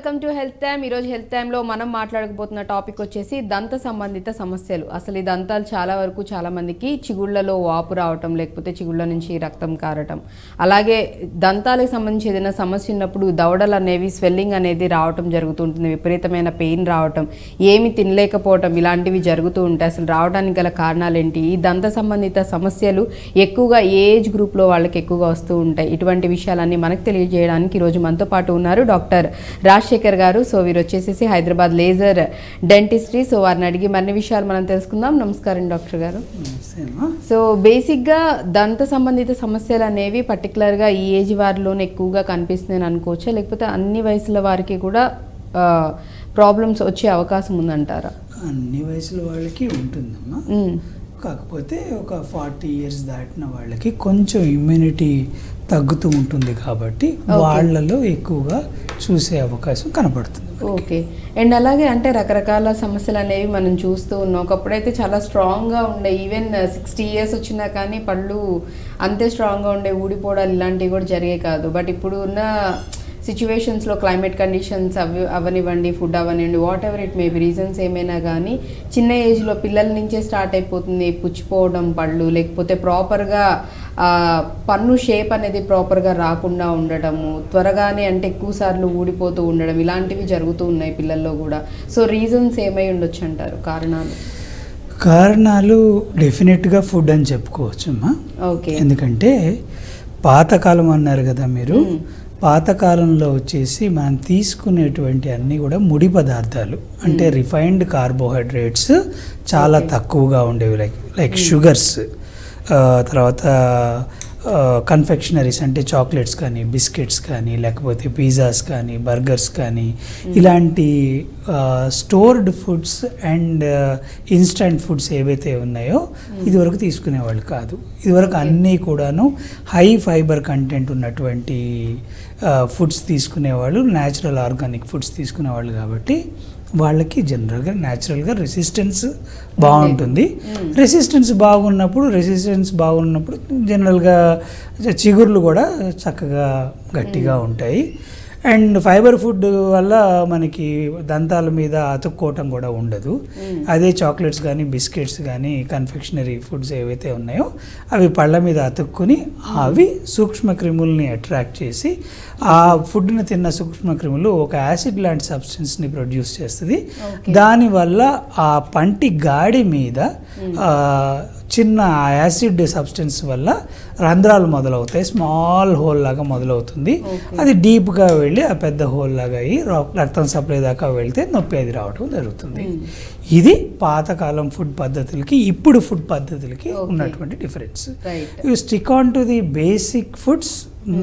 Welcome to health time. ఈరోజు health టైమ్లో మనం మాట్లాడకపోతున్న టాపిక్ వచ్చేసి దంత సంబంధిత సమస్యలు. అసలు ఈ దంతాలు చాలా వరకు చాలా మందికి చిగుళ్లలో వాపు రావటం, లేకపోతే చిగుళ్ళ నుంచి రక్తం కారటం, అలాగే దంతాలకు సంబంధించి ఏదైనా సమస్య ఉన్నప్పుడు దవడలు అనేవి స్వెల్లింగ్ అనేది రావటం జరుగుతుంటుంది, విపరీతమైన పెయిన్ రావటం, ఏమి తినలేకపోవటం, ఇలాంటివి జరుగుతూ ఉంటాయి. అసలు రావడానికి గల కారణాలు ఏంటి? ఈ దంత సంబంధిత సమస్యలు ఎక్కువగా ఏజ్ గ్రూప్లో వాళ్ళకి ఎక్కువగా వస్తూ ఉంటాయి. ఇటువంటి విషయాలన్నీ మనకు తెలియజేయడానికి ఈరోజు మనతో పాటు ఉన్నారు డాక్టర్ రాజశేఖర్ గారు. సో వీరు వచ్చేసి హైదరాబాద్ లేజర్ డెంటిస్ట్రీ. సో వారిని అడిగి మరిన్ని విషయాలు మనం తెలుసుకుందాం. నమస్కారం డాక్టర్ గారు. సో బేసిక్గా దంత సంబంధిత సమస్యలు అనేవి పర్టికులర్గా ఈ ఏజ్ వారిలోనే ఎక్కువగా కనిపిస్తుందని అనుకోవచ్చా, లేకపోతే అన్ని వయసుల వారికి కూడా ప్రాబ్లమ్స్ వచ్చే అవకాశం ఉందంటారా? అన్ని వయసుల వాళ్ళకి ఉంటుందమ్మా. కాకపోతే ఒక 40 years దాటిన వాళ్ళకి కొంచెం ఇమ్యూనిటీ తగ్గుతూ ఉంటుంది కాబట్టి వాళ్ళలో ఎక్కువగా చూసే అవకాశం కనపడుతుంది. ఓకే. అండ్ అలాగే అంటే రకరకాల సమస్యలు అనేవి మనం చూస్తూ ఉన్నాం. ఒకప్పుడైతే చాలా స్ట్రాంగ్గా ఉండే, ఈవెన్ 60 years వచ్చినా కానీ పళ్ళు అంతే స్ట్రాంగ్గా ఉండే, ఊడిపోవడాలు ఇలాంటివి కూడా జరిగే కాదు. బట్ ఇప్పుడు ఉన్న సిచ్యువేషన్స్లో క్లైమేట్ కండిషన్స్ అవనివ్వండి, ఫుడ్ అవనివ్వండి, what ever it may be, reasons ఏమైనా కానీ చిన్న ఏజ్లో పిల్లల నుంచే స్టార్ట్ అయిపోతుంది పుచ్చిపోవడం పళ్ళు, లేకపోతే ప్రాపర్గా పన్ను షేప్ అనేది ప్రాపర్గా రాకుండా ఉండడము, త్వరగానే అంటే ఎక్కువ సార్లు ఊడిపోతూ ఉండడం, ఇలాంటివి జరుగుతూ ఉన్నాయి పిల్లల్లో కూడా. సో రీజన్స్ ఏమై ఉండొచ్చు అంటారు? కారణాలు డెఫినెట్గా ఫుడ్ అని చెప్పుకోవచ్చు అమ్మా. ఓకే. ఎందుకంటే పాతకాలం అన్నారు కదా మీరు, పాతకాలంలో వచ్చేసి మనం తీసుకునేటువంటి అన్నీ కూడా ముడి పదార్థాలు, అంటే రిఫైన్డ్ కార్బోహైడ్రేట్స్ చాలా తక్కువగా ఉండేవి, లైక్ షుగర్స్, తర్వాత కన్ఫెక్షనరీస్ అంటే చాక్లెట్స్ కానీ, బిస్కెట్స్ కానీ, లేకపోతే పిజ్జాస్ కానీ, బర్గర్స్ కానీ, ఇలాంటి stored foods and instant foods ఏవైతే ఉన్నాయో ఇదివరకు తీసుకునేవాళ్ళు కాదు. ఇదివరకు అన్నీ కూడాను హై ఫైబర్ కంటెంట్ ఉన్నటువంటి ఫుడ్స్ తీసుకునేవాళ్ళు, న్యాచురల్ ఆర్గానిక్ ఫుడ్స్ తీసుకునేవాళ్ళు. కాబట్టి వాళ్ళకి జనరల్గా న్యాచురల్గా రెసిస్టెన్స్ బాగుంటుంది. రెసిస్టెన్స్ బాగున్నప్పుడు జనరల్గా చిగుర్లు కూడా చక్కగా గట్టిగా ఉంటాయి. అండ్ ఫైబర్ ఫుడ్ వల్ల మనకి దంతాల మీద అతుక్కోవటం కూడా ఉండదు. అదే చాక్లెట్స్ కానీ, బిస్కెట్స్ కానీ, కన్ఫెక్షనరీ ఫుడ్స్ ఏవైతే ఉన్నాయో అవి పళ్ళ మీద అతుక్కుని అవి సూక్ష్మక్రిముల్ని అట్రాక్ట్ చేసి ఆ ఫుడ్ని తిన్న సూక్ష్మక్రిములు ఒక యాసిడ్ లాంటి సబ్స్టెన్స్ని ప్రొడ్యూస్ చేస్తుంది. దానివల్ల ఆ పంటి గాడి మీద చిన్న యాసిడ్ సబ్స్టెన్స్ వల్ల రంధ్రాలు మొదలవుతాయి, స్మాల్ హోల్ లాగా మొదలవుతుంది. అది డీప్గా వెళ్ళి ఆ పెద్ద హోల్ లాగా అయ్యి రక్తం సప్లై దాకా వెళ్తే నొప్పి అది రావడం జరుగుతుంది. ఇది పాతకాలం ఫుడ్ పద్ధతులకి ఇప్పుడు ఫుడ్ పద్ధతులకి ఉన్నటువంటి difference. You stick on to the basic foods,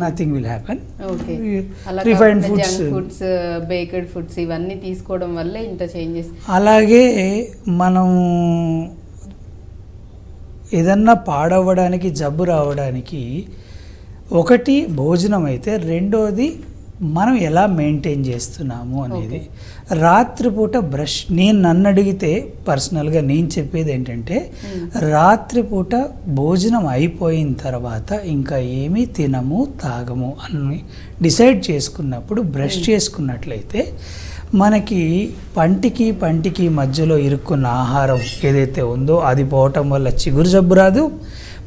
nothing will happen. Refined foods, baked foods ఇవన్నీ తీసుకోవడం వల్ల ఇంత చేంజెస్. అలాగే మనం ఏదన్నా పాడవడానికి, జబ్బు రావడానికి ఒకటి భోజనం అయితే, రెండోది మనం ఎలా మెయింటైన్ చేస్తున్నాము అనేది. రాత్రిపూట బ్రష్, నన్ను అడిగితే పర్సనల్గా నేను చెప్పేది ఏంటంటే, రాత్రిపూట భోజనం అయిపోయిన తర్వాత ఇంకా ఏమీ తినము తాగము అని డిసైడ్ చేసుకున్నప్పుడు బ్రష్ చేసుకున్నట్లయితే మనకి పంటికి మధ్యలో ఇరుక్కున్న ఆహారం ఏదైతే ఉందో అది పోవటం వల్ల చిగురు జబ్బు రాదు,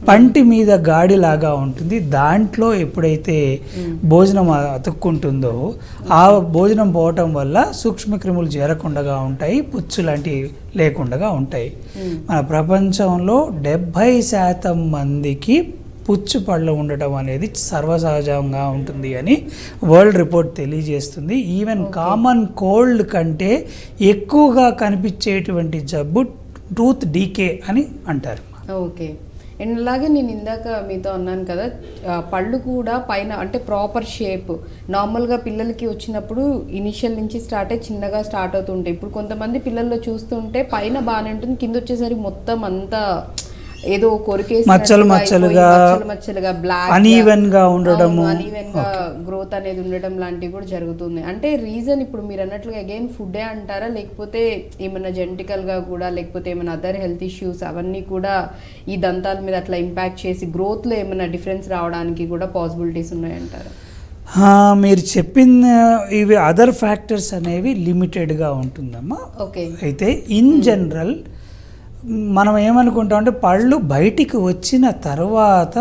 పంటి మీద గాడిలాగా ఉంటుంది. దాంట్లో ఎప్పుడైతే భోజనం అతుక్కుంటుందో ఆ భోజనం పోవటం వల్ల సూక్ష్మక్రిములు చేరకుండా ఉంటాయి, పుచ్చు లాంటివి లేకుండా ఉంటాయి. మన ప్రపంచంలో 70% మందికి పుచ్చు పళ్ళు ఉండటం అనేది సర్వసహజంగా ఉంటుంది అని వరల్డ్ రిపోర్ట్ తెలియజేస్తుంది. ఈవెన్ కామన్ కోల్డ్ కంటే ఎక్కువగా కనిపించేటువంటి జబ్బు టూత్ డీకే అని అంటారు. ఓకే. అండ్ అలాగే నేను ఇందాక మీతో అన్నాను కదా, పళ్ళు కూడా పైన అంటే ప్రాపర్ షేప్ నార్మల్గా పిల్లలకి వచ్చినప్పుడు ఇనిషియల్ నుంచి చిన్నగా స్టార్ట్ అవుతుంటాయి. ఇప్పుడు కొంతమంది పిల్లల్లో చూస్తుంటే పైన బాగానే ఉంటుంది, కింద వచ్చేసరికి మొత్తం అంతా ఏదో కొరికేసి మచ్చలుగా బ్లాక్ అన్ఈవెన్ గా ఉండడము, అన్ఈవెన్ గా గ్రోత్ అనేది ఉండడం లాంటివి కూడా జరుగుతుంది. అంటే రీజన్ ఇప్పుడు మీరు అన్నట్లుగా అగైన్ ఫుడ్డే అంటారా, లేకపోతే ఏమైనా జెనెటికల్ గా కూడా, లేకపోతే ఏమైనా అదర్ హెల్త్ ఇష్యూస్ అవన్నీ కూడా ఈ దంతాల మీద అట్లా ఇంపాక్ట్ చేసి గ్రోత్ లో ఏమైనా డిఫరెన్స్ రావడానికి కూడా పాసిబిలిటీస్ ఉన్నాయంటారా? మీరు చెప్పిన ఇవి అదర్ ఫ్యాక్టర్స్ అనేవి లిమిటెడ్గా ఉంటుందమ్మా. ఓకే. అయితే ఇన్ జనరల్ మనం ఏమనుకుంటాం అంటే పళ్ళు బయటికి వచ్చిన తర్వాత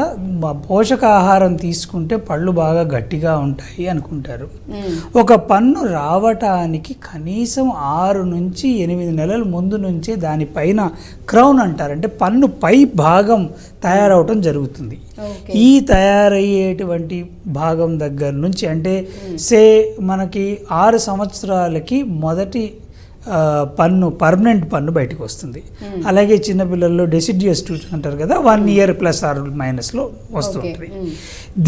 పోషకాహారం తీసుకుంటే పళ్ళు బాగా గట్టిగా ఉంటాయి అనుకుంటారు. ఒక పన్ను రావటానికి కనీసం 6 నుంచి 8 నెలల ముందు నుంచే దానిపైన క్రౌన్ అంటారు, అంటే పన్ను పై భాగం తయారవటం జరుగుతుంది. ఈ తయారయ్యేటువంటి భాగం దగ్గర నుంచి అంటే మనకి 6 సంవత్సరాలకి మొదటి పన్ను పర్మనెంట్ పన్ను బయటకు వస్తుంది. అలాగే చిన్నపిల్లల్లో డెసిడ్యూస్ టూత్ అంటారు కదా, 1 ఇయర్ ప్లస్ ఆర్ మైనస్లో వస్తుంటుంది.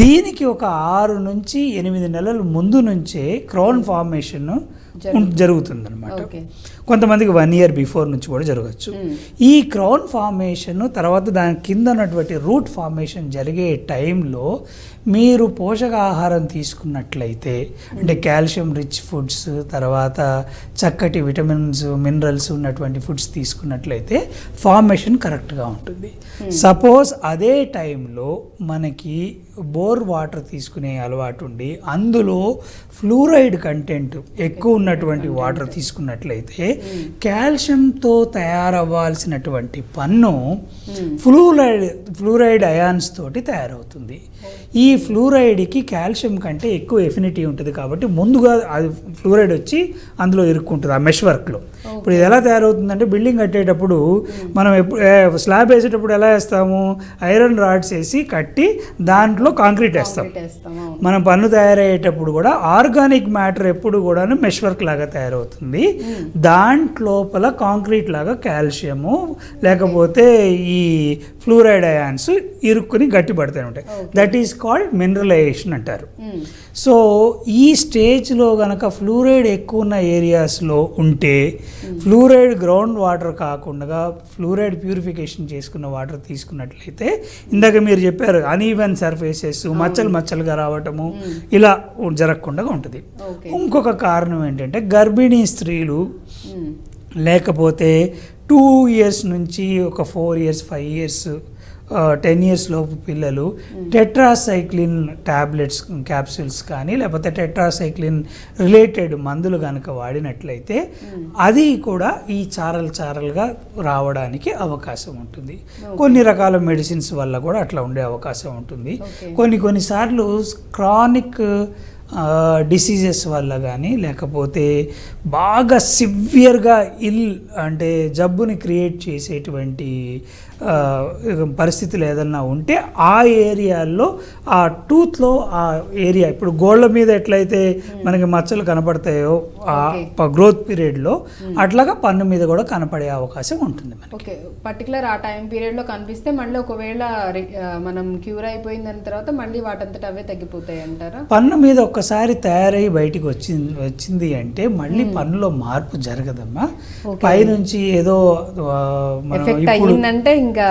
దీనికి ఒక 6 నుంచి 8 నెలల ముందు నుంచే క్రౌన్ ఫార్మేషన్ జరుగుతుందన్నమాట. కొంతమందికి 1 ఇయర్ బిఫోర్ నుంచి కూడా జరగచ్చు. ఈ క్రౌన్ ఫార్మేషన్ తర్వాత దాని కింద ఉన్నటువంటి రూట్ ఫార్మేషన్ జరిగే టైంలో మీరు పోషకాహారం తీసుకున్నట్లయితే అంటే కాల్షియం రిచ్ ఫుడ్స్, తర్వాత చక్కటి విటమిన్స్ మినరల్స్ ఉన్నటువంటి ఫుడ్స్ తీసుకున్నట్లయితే ఫార్మేషన్ కరెక్ట్గా ఉంటుంది. సపోజ్ అదే టైంలో మనకి బోర్ వాటర్ తీసుకునే అలవాటు ఉండి అందులో ఫ్లూరైడ్ కంటెంట్ ఎక్కువ ఉన్నటువంటి వాటర్ తీసుకున్నట్లయితే కాల్షియంతో తయారవ్వాల్సినటువంటి పన్ను ఫ్లూరైడ్ అయాన్స్ తోటి తయారవుతుంది. ఈ ఫ్లూరైడ్కి కాల్షియం కంటే ఎక్కువ ఎఫినిటీ ఉంటుంది కాబట్టి ముందుగా అది ఫ్లూరైడ్ వచ్చి అందులో ఇరుక్కుంటుంది ఆ మెష్ వర్క్లో. ఇప్పుడు ఇది ఎలా తయారవుతుందంటే బిల్డింగ్ కట్టేటప్పుడు మనం స్లాబ్ వేసేటప్పుడు ఎలా వేస్తాము, ఐరన్ రాడ్స్ వేసి కట్టి దాంట్లో కాంక్రీట్ వేస్తాం. మనం పన్ను తయారయ్యేటప్పుడు కూడా ఆర్గానిక్ మ్యాటర్ ఎప్పుడు కూడా మెష్ వర్క్ లాగా తయారవుతుంది. దాంట్లోపల కాంక్రీట్ లాగా కాల్షియము లేకపోతే ఈ ఫ్లూరైడ్ అయాన్స్ ఇరుక్కుని గట్టి పడతాయి ఉంటాయి. దట్ ఈస్ కాల్డ్ మినరలైజేషన్ అంటారు. సో ఈ స్టేజ్లో కనుక ఫ్లూరైడ్ ఎక్కువ ఉన్న ఏరియాస్లో ఉంటే ఫ్లూరైడ్ గ్రౌండ్ వాటర్ కాకుండా ఫ్లూరైడ్ ప్యూరిఫికేషన్ చేసుకున్న వాటర్ తీసుకున్నట్లయితే ఇందాక మీరు చెప్పారు అనీవెన్ సర్ఫేసెస్ మచ్చలుగా రావటము ఇలా జరగకుండా ఉంటుంది. ఇంకొక కారణం ఏంటంటే గర్భిణీ స్త్రీలు లేకపోతే 2 ఇయర్స్ నుంచి ఒక 4 ఇయర్స్ 5 ఇయర్స్ 10 ఇయర్స్ లోపు పిల్లలు టెట్రాసైక్లిన్ ట్యాబ్లెట్స్ క్యాప్సూల్స్ కానీ లేకపోతే టెట్రాసైక్లిన్ రిలేటెడ్ మందులు కనుక వాడినట్లయితే అది కూడా ఈ చారలుగా రావడానికి అవకాశం ఉంటుంది. కొన్ని రకాల మెడిసిన్స్ వల్ల కూడా అట్లా ఉండే అవకాశం ఉంటుంది. కొన్నిసార్లు క్రానిక్ డిసీజెస్ వల్ల కానీ లేకపోతే బాగా సివియర్గా అంటే జబ్బుని క్రియేట్ చేసేటువంటి పరిస్థితులు ఏదన్నా ఉంటే ఆ ఏరియాల్లో ఆ టూత్లో ఆ ఏరియా ఇప్పుడు గోళ్ళ మీద ఎట్లయితే మనకి మచ్చలు కనపడతాయో ఆ గ్రోత్ పీరియడ్లో అట్లాగా పన్ను మీద కూడా కనపడే అవకాశం ఉంటుంది. ఓకే, పర్టికులర్ ఆ టైం పీరియడ్లో కనిపిస్తే మళ్ళీ ఒకవేళ మనం క్యూర్ అయిపోయిన తర్వాత మళ్ళీ వాటంతట అవే తగ్గిపోతాయి అంటారా? పన్ను మీద ఒక్కసారి తయారయ్యి బయటికి వచ్చింది అంటే మళ్ళీ పన్నులో మార్పు జరగదమ్మా. పైనుంచి ఏదో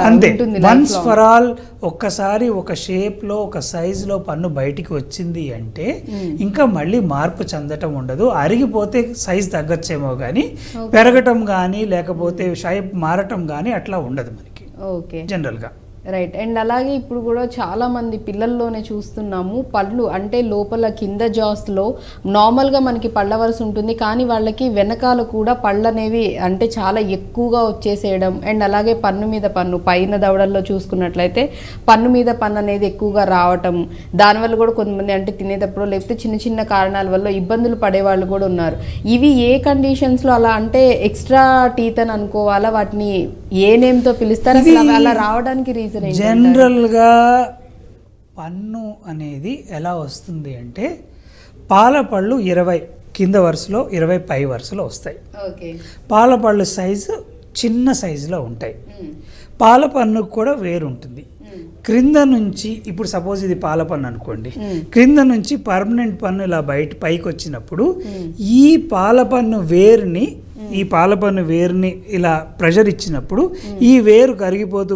అంతే వన్స్ ఫర్ ఆల్ ఒక్కసారి ఒక షేప్లో ఒక సైజులో పన్ను బయటికి వచ్చింది అంటే ఇంకా మళ్ళీ మార్పు చెందటం ఉండదు. అరిగిపోతే సైజ్ తగ్గచ్చేమో కానీ పెరగటం కానీ లేకపోతే షేప్ మారటం కానీ అట్లా ఉండదు మనకి జనరల్గా. రైట్. అండ్ అలాగే ఇప్పుడు కూడా చాలామంది పిల్లల్లోనే చూస్తున్నాము పళ్ళు అంటే లోపల కింద జాస్లో నార్మల్గా మనకి పళ్ళ వరుస ఉంటుంది కానీ వాళ్ళకి వెనకాల కూడా పళ్ళు అనేవి అంటే చాలా ఎక్కువగా వచ్చేసేయడం అండ్ అలాగే పన్ను మీద పన్ను పైన దవడల్లో చూసుకున్నట్లయితే పన్ను మీద పన్ను అనేది ఎక్కువగా రావటం, దానివల్ల కూడా కొంతమంది అంటే తినేటప్పుడు లేకపోతే చిన్న చిన్న కారణాల వల్ల ఇబ్బందులు పడేవాళ్ళు కూడా ఉన్నారు. ఇవి ఏ కండిషన్స్లో అలా అంటే ఎక్స్ట్రా టీత్ అని అనుకోవాలా, వాటిని ఏ నేమ్తో పిలుస్తారు, అసలు అలా రావడానికి రీజన్? జనరల్గా పన్ను అనేది ఎలా వస్తుంది అంటే పాలపళ్ళు 20 కింద వరుసలో 20 పై వరుసలో వస్తాయి. పాలపళ్ళు సైజు చిన్న సైజులో ఉంటాయి. పాల పన్నుకు కూడా వేరు ఉంటుంది. క్రింద నుంచి ఇప్పుడు సపోజ్ ఇది పాల పన్ను అనుకోండి, క్రింద నుంచి పర్మనెంట్ పన్ను ఇలా పైకి వచ్చినప్పుడు ఈ పాలపన్ను వేరుని ఇలా ప్రెషర్ ఇచ్చినప్పుడు ఈ వేరు కరిగిపోతూ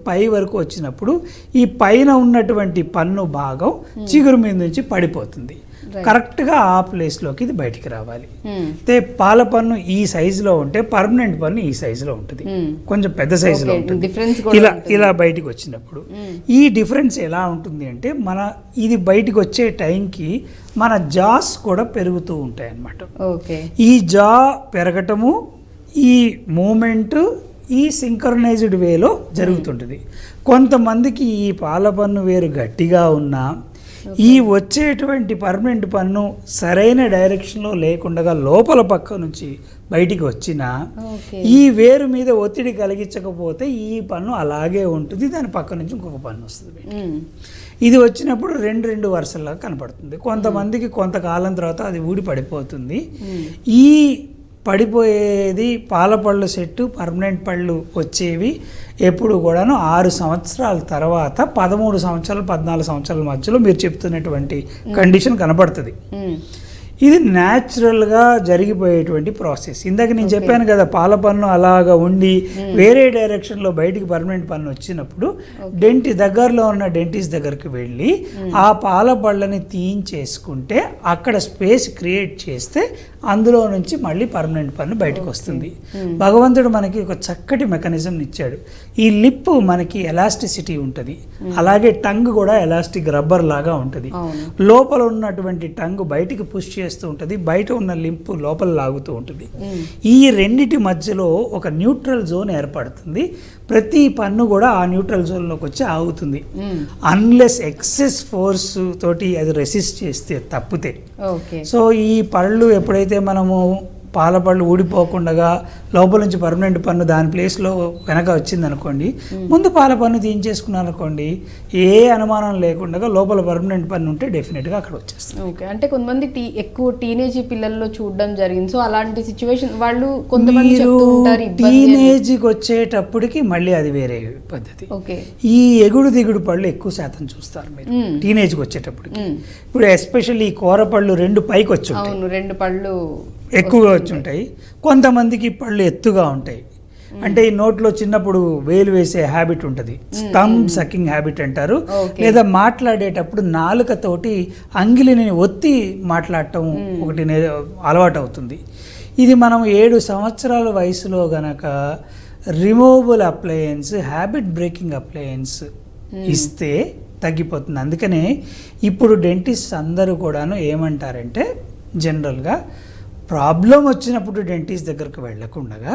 పై వరకు వచ్చినప్పుడు ఈ పైన ఉన్నటువంటి పన్ను భాగం చిగురు మీద నుంచి పడిపోతుంది. కరెక్ట్గా ఆ ప్లేస్లోకి ఇది బయటికి రావాలి. అయితే పాల పన్ను ఈ సైజులో ఉంటే పర్మనెంట్ పన్ను ఈ సైజులో ఉంటుంది, కొంచెం పెద్ద సైజులో ఉంటుంది. ఇలా బయటికి వచ్చినప్పుడు ఈ డిఫరెన్స్ ఎలా ఉంటుంది అంటే ఇది బయటికి వచ్చే టైంకి మన జాస్ కూడా పెరుగుతూ ఉంటాయి అన్నమాట. ఈ జా పెరగటము, ఈ మూమెంట్ ఈ సింక్రనైజ్డ్ వేలో జరుగుతుంటుంది. కొంతమందికి ఈ పాల పన్ను వేరు గట్టిగా ఉన్నా ఈ వచ్చేటువంటి పర్మనెంట్ పన్ను సరైన డైరెక్షన్లో లేకుండా లోపల పక్క నుంచి బయటికి వచ్చినా ఈ వేరు మీద ఒత్తిడి కలిగించకపోతే ఈ పన్ను అలాగే ఉంటుంది, దాని పక్క నుంచి ఇంకొక పన్ను వస్తుంది. ఇది వచ్చినప్పుడు రెండు వరుసలాగా కనపడుతుంది. కొంతమందికి కొంతకాలం తర్వాత అది ఊడి పడిపోతుంది. ఈ పడిపోయేది పాల పళ్ళు సెట్టు పర్మనెంట్ పళ్ళు వచ్చేవి ఎప్పుడు కూడాను 6 సంవత్సరాల తర్వాత 13 సంవత్సరాలు 14 సంవత్సరాల మధ్యలో మీరు చెప్తున్నటువంటి కండిషన్ కనపడుతుంది. ఇది న్యాచురల్గా జరిగిపోయేటువంటి ప్రాసెస్. ఇందాక నేను చెప్పాను కదా, పాల పన్ను అలాగా ఉండి వేరే డైరెక్షన్లో బయటికి పర్మనెంట్ పన్ను వచ్చినప్పుడు దగ్గరలో ఉన్న డెంటిస్ట్ దగ్గరికి వెళ్ళి ఆ పాల పళ్ళని తీయించేసుకుంటే అక్కడ స్పేస్ క్రియేట్ చేస్తే అందులో నుంచి మళ్ళీ పర్మనెంట్ పన్ను బయటకు వస్తుంది. భగవంతుడు మనకి ఒక చక్కటి మెకానిజం ఇచ్చాడు. ఈ లిప్ మనకి ఎలాస్టిసిటీ ఉంటుంది, అలాగే టంగ్ కూడా ఎలాస్టిక్ రబ్బర్ లాగా ఉంటుంది. లోపల ఉన్నటువంటి టంగ్ బయటికి పుష్ చేస్తూ ఉంటుంది, బయట ఉన్న లింప్ లోపల లాగుతూ ఉంటుంది. ఈ రెండిటి మధ్యలో ఒక న్యూట్రల్ జోన్ ఏర్పడుతుంది. ప్రతి పన్ను కూడా ఆ న్యూట్రల్ జోన్లోకి వచ్చి ఆగుతుంది, అన్లెస్ ఎక్సెస్ ఫోర్స్ తోటి అది రెసిస్ట్ చేస్తే తప్పితే. సో ఈ పళ్ళు ఎప్పుడైతే మనము పాల పళ్ళు ఊడిపోకుండా లోపల నుంచి పర్మనెంట్ పన్ను దాని ప్లేస్లో వెనక వచ్చింది అనుకోండి, ముందు పాల పన్ను తీయించేసుకున్నాను అనుకోండి, ఏ అనుమానం లేకుండా లోపల పర్మనెంట్ పన్ను ఉంటే డెఫినెట్గా అక్కడ వచ్చేస్తుంది. ఓకే, అంటే కొంతమంది ఎక్కువ టీనేజ్ పిల్లల్లో చూడడం జరిగింది. సో అలాంటి సిచ్యువేషన్ వాళ్ళు కొంతమంది చెప్తుంటారు, టీనేజ్కి వచ్చేటప్పటికి మళ్ళీ అది వేరే పద్ధతి. ఓకే, ఈ ఎగుడు దిగుడు పళ్ళు ఎక్కువ శాతం చూస్తారు మీరు టీనేజ్కి వచ్చేటప్పటికి. ఇప్పుడు ఎస్పెషల్లీ ఈ కూర పళ్ళు 2 పైకి వచ్చి ఉంటాయి, 2 పళ్ళు ఎక్కువగా వచ్చి ఉంటాయి. కొంతమందికి పళ్ళు ఎత్తుగా ఉంటాయి, అంటే ఈ నోట్లో చిన్నప్పుడు వేలు వేసే హ్యాబిట్ ఉంటుంది, థంబ్ సకింగ్ హ్యాబిట్ అంటారు. లేదా మాట్లాడేటప్పుడు నాలుకతోటి అంగిలిని ఒత్తి మాట్లాడటం ఒకటి అలవాటు అవుతుంది. ఇది మనం 7 సంవత్సరాల వయసులో గనక removable appliance, habit breaking appliance ఇస్తే తగ్గిపోతుంది. అందుకనే ఇప్పుడు డెంటిస్ట్ అందరూ కూడాను ఏమంటారంటే, జనరల్గా ప్రాబ్లం వచ్చినప్పుడు డెంటిస్ట్ దగ్గరకు వెళ్ళకుండా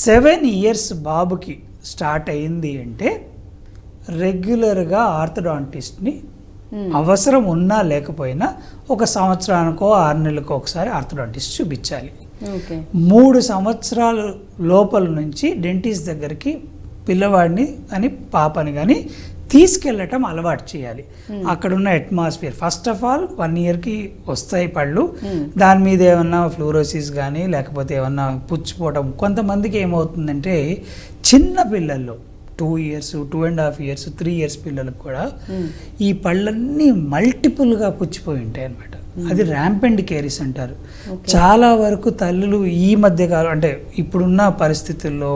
7 years బాబుకి స్టార్ట్ అయింది అంటే రెగ్యులర్గా ఆర్థోడాంటిస్ట్ని అవసరం ఉన్నా లేకపోయినా 1 సంవత్సరానికో 6 నెలలకో ఒకసారి ఆర్థోడాంటిస్ట్ చూపించాలి. 3 సంవత్సరాల లోపల నుంచి డెంటిస్ట్ దగ్గరికి పిల్లవాడిని కానీ పాపని కానీ తీసుకెళ్ళటం అలవాటు చేయాలి. అక్కడున్న అట్మాస్ఫియర్ ఫస్ట్ ఆఫ్ ఆల్ 1 yearకి వస్తాయి పళ్ళు, దాని మీద ఏమన్నా ఫ్లూరోసిస్ కానీ లేకపోతే ఏమన్నా పుచ్చిపోవటం. కొంతమందికి ఏమవుతుందంటే చిన్న పిల్లల్లో 2 years, 2.5 years, 3 years పిల్లలకు కూడా ఈ పళ్ళన్నీ మల్టిపుల్గా పుచ్చిపోయి ఉంటాయి అన్నమాట. అది ర్యాంపెంట్ కేరీస్ అంటారు. చాలా వరకు తల్లులు ఈ మధ్య కాలం అంటే ఇప్పుడున్న పరిస్థితుల్లో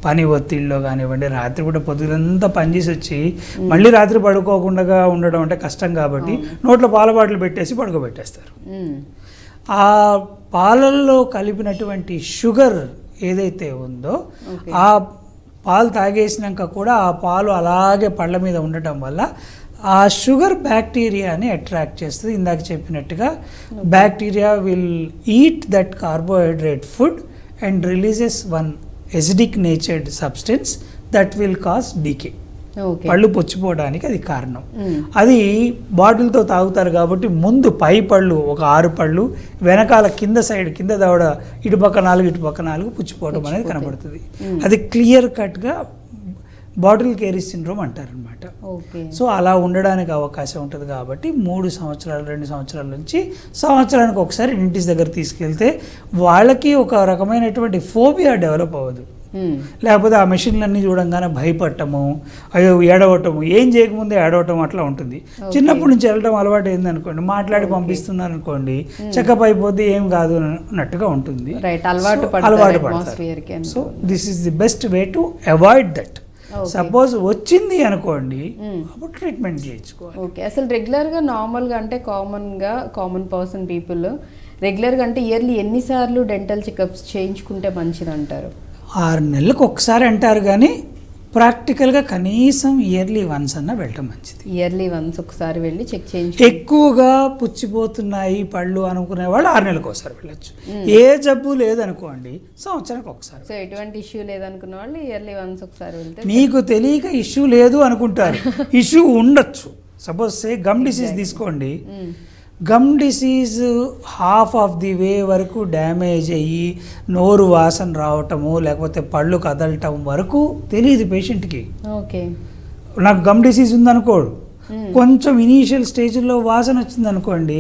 పని ఒత్తిడిలో కానివ్వండి, రాత్రిపూట పొద్దునంతా పనిచేసి వచ్చి మళ్ళీ రాత్రి పడుకోకుండా ఉండడం అంటే కష్టం కాబట్టి నోట్లో పాల బాటిల్ పెట్టేసి పడుకోబెట్టేస్తారు. ఆ పాలల్లో కలిపినటువంటి షుగర్ ఏదైతే ఉందో ఆ పాలు తాగేసినాక కూడా ఆ పాలు అలాగే పళ్ళ మీద ఉండటం వల్ల ఆ షుగర్ బ్యాక్టీరియాని అట్రాక్ట్ చేస్తుంది. ఇందాక చెప్పినట్టుగా bacteria will eat that carbohydrate food and releases one acidic natured substance that will cause decay. పళ్ళు పుచ్చిపోవడానికి అది కారణం. అది బాటిల్తో తాగుతారు కాబట్టి ముందు పై పళ్ళు ఒక 6 పళ్ళు, వెనకాల కింద సైడ్ కింద దవడ ఇటుపక్క 4 ఇటుపక్క 4 పుచ్చిపోవడం అనేది కనబడుతుంది. అది క్లియర్ కట్గా బాటిల్ కేరీస్ సిండ్రోమ్ అంటారనమాట. సో అలా ఉండడానికి అవకాశం ఉంటుంది కాబట్టి 3 సంవత్సరాలు 2 సంవత్సరాల నుంచి సంవత్సరానికి ఒకసారి డెంటిస్ట్ దగ్గర తీసుకెళ్తే వాళ్ళకి ఒక రకమైనటువంటి ఫోబియా డెవలప్ అవ్వదు. లేకపోతే ఆ మెషిన్లన్నీ చూడంగానే భయపడటము, అయ్యో ఏడవటము, ఏం చేయకముందే ఏడవటం అట్లా ఉంటుంది. చిన్నప్పటి నుంచి వెళ్ళటం అలవాటు అయింది అనుకోండి, మాట్లాడి పంపిస్తున్నారు అనుకోండి, చెకప్ అయిపోతే ఏం కాదు అన్నట్టుగా ఉంటుంది, అలవాటు పడతారు. So this is the best way to avoid that. Suppose వచ్చింది అనుకోండి, అప్పుడు ట్రీట్మెంట్ చేయించుకోవాలి. ఓకే, అసలు రెగ్యులర్గా నార్మల్గా అంటే కామన్ పర్సన్ పీపుల్ రెగ్యులర్గా అంటే ఇయర్లీ ఎన్నిసార్లు డెంటల్ చెకప్స్ చేయించుకుంటే మంచిది అంటారు? 6 నెలలకు ఒకసారి అంటారు, కానీ ప్రాక్టికల్గా కనీసం ఇయర్లీ వన్స్ అన్న వెళ్ళటం మంచిది. ఇయర్లీ వన్స్ ఒకసారి వెళ్ళి చెక్ చేయించు. ఎక్కువగా పుచ్చిపోతున్నాయి పళ్ళు అనుకునే వాళ్ళు 6 నెలలకు ఒకసారి వెళ్ళచ్చు. ఏ జబ్బు లేదనుకోండి సంవత్సరానికి ఒకసారి. సో ఎటువంటి ఇష్యూ లేదనుకున్న వాళ్ళు ఇయర్లీ వన్స్ ఒకసారి వెళ్తే. మీకు తెలియక ఇష్యూ లేదు అనుకుంటారు, ఇష్యూ ఉండొచ్చు. సపోజ్ గమ్ డిసీజ్ తీసుకోండి, gum disease half of the way వరకు డ్యామేజ్ అయ్యి నోరు వాసన రావటము లేకపోతే పళ్ళు కదలటం వరకు తెలియదు పేషెంట్కి. ఓకే, నాకు గమ్ డిసీజ్ ఉందనుకోడు, కొంచెం ఇనీషియల్ స్టేజ్లో వాసన వచ్చింది అనుకోండి,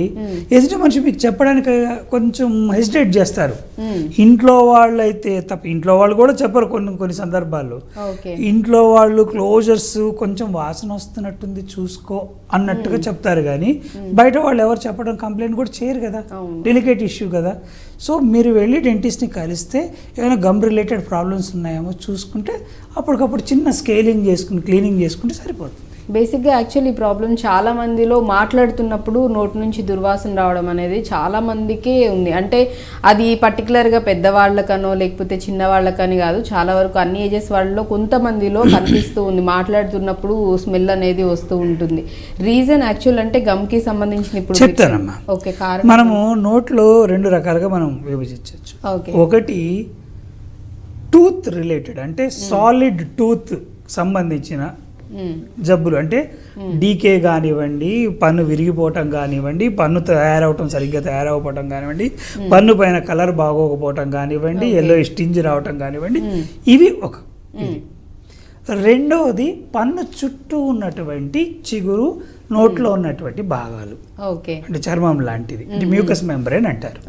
ఎదుటి మనిషి మీకు చెప్పడానికి కొంచెం హెసిటేట్ చేస్తారు. ఇంట్లో వాళ్ళు అయితే తప్ప, ఇంట్లో వాళ్ళు కూడా చెప్పరు కొన్ని సందర్భాల్లో. ఇంట్లో వాళ్ళు క్లోజర్స్ కొంచెం వాసన వస్తున్నట్టుంది చూసుకో అన్నట్టుగా చెప్తారు, కానీ బయట వాళ్ళు ఎవరు చెప్పడం కంప్లైంట్ కూడా చేయరు కదా, డెలికేట్ ఇష్యూ కదా. సో మీరు వెళ్ళి డెంటిస్ట్ని కలిస్తే ఏమైనా గమ్ రిలేటెడ్ ప్రాబ్లమ్స్ ఉన్నాయేమో చూసుకుంటే అప్పటికప్పుడు చిన్న స్కేలింగ్ చేసుకుని క్లీనింగ్ చేసుకుంటే సరిపోతుంది. బేసిక్గా యాక్చువల్లీ ఈ ప్రాబ్లం చాలా మందిలో మాట్లాడుతున్నప్పుడు నోటి నుంచి దుర్వాసన రావడం అనేది చాలా మందికే ఉంది. అంటే అది పర్టికులర్గా పెద్దవాళ్ళకనో లేకపోతే చిన్నవాళ్ళకని కాదు, చాలా వరకు అన్ని ఏజెస్ వాళ్ళలో కొంతమందిలో కనిపిస్తూ ఉంది. మాట్లాడుతున్నప్పుడు స్మెల్ అనేది వస్తూ ఉంటుంది. రీజన్ యాక్చువల్ అంటే గమ్కి సంబంధించిన ఇప్పుడు చెప్తానమ్మా. ఓకే, కారణం మనము నోట్లో 2 రకాలుగా మనం విభజించవచ్చు. ఓకే, ఒకటి టూత్ రిలేటెడ్ అంటే సాలిడ్ టూత్ సంబంధించిన జబ్బులు, అంటే డీకే కానివ్వండి, పన్ను విరిగిపోవటం కానివ్వండి, పన్ను సరిగ్గా తయారవపోవటం కానివ్వండి, పన్ను పైన కలర్ బాగోకపోవటం కానివ్వండి, ఎల్లో స్టింజ్ రావటం కానివ్వండి, ఇవి ఇది. రెండవది పన్ను చుట్టూ ఉన్నటువంటి చిగురు, నోట్లో ఉన్నటువంటి భాగాలు, అంటే చర్మం లాంటిది, అంటే మ్యూకస్ మెంబ్రేన్ అంటారు.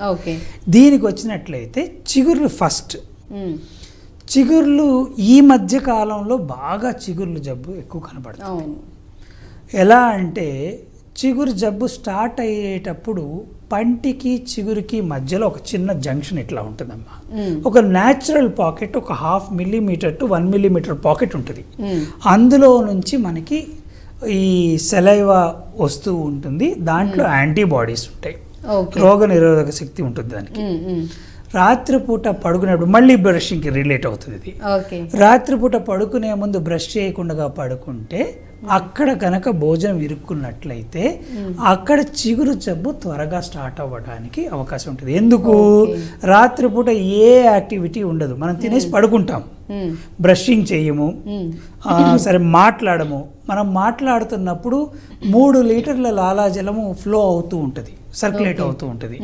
దీనికి వచ్చినట్లయితే చిగుర్లు ఫస్ట్. చిగుర్లు ఈ మధ్య కాలంలో బాగా చిగుర్లు జబ్బు ఎక్కువ కనపడుతుంది. ఎలా అంటే చిగురు జబ్బు స్టార్ట్ అయ్యేటప్పుడు పంటికి చిగురికి మధ్యలో ఒక చిన్న జంక్షన్ ఇట్లా ఉంటుందమ్మా. ఒక న్యాచురల్ పాకెట్, ఒక 1/2 మిల్లీమీటర్ టు 1 మిల్లీమీటర్ పాకెట్ ఉంటుంది. అందులో నుంచి మనకి ఈ సెలైవా వస్తూ ఉంటుంది. దాంట్లో యాంటీబాడీస్ ఉంటాయి, రోగ నిరోధక శక్తి ఉంటుంది దానికి. రాత్రిపూట పడుకునేప్పుడు మళ్ళీ బ్రషింగ్కి రిలేట్ అవుతుంది ఇది. రాత్రిపూట పడుకునే ముందు బ్రష్ చేయకుండా పడుకుంటే అక్కడ కనుక భోజనం ఇరుక్కున్నట్లయితే అక్కడ చిగురు జబ్బు త్వరగా స్టార్ట్ అవ్వడానికి అవకాశం ఉంటుంది. ఎందుకు? రాత్రిపూట ఏ యాక్టివిటీ ఉండదు, మనం తినేసి పడుకుంటాం, బ్రషింగ్ చెయ్యము, సరే మాట్లాడము. మనం మాట్లాడుతున్నప్పుడు 3 లీటర్ల లాలాజలము ఫ్లో అవుతూ ఉంటుంది, సర్క్యులేట్ అవుతూ ఉంటుంది.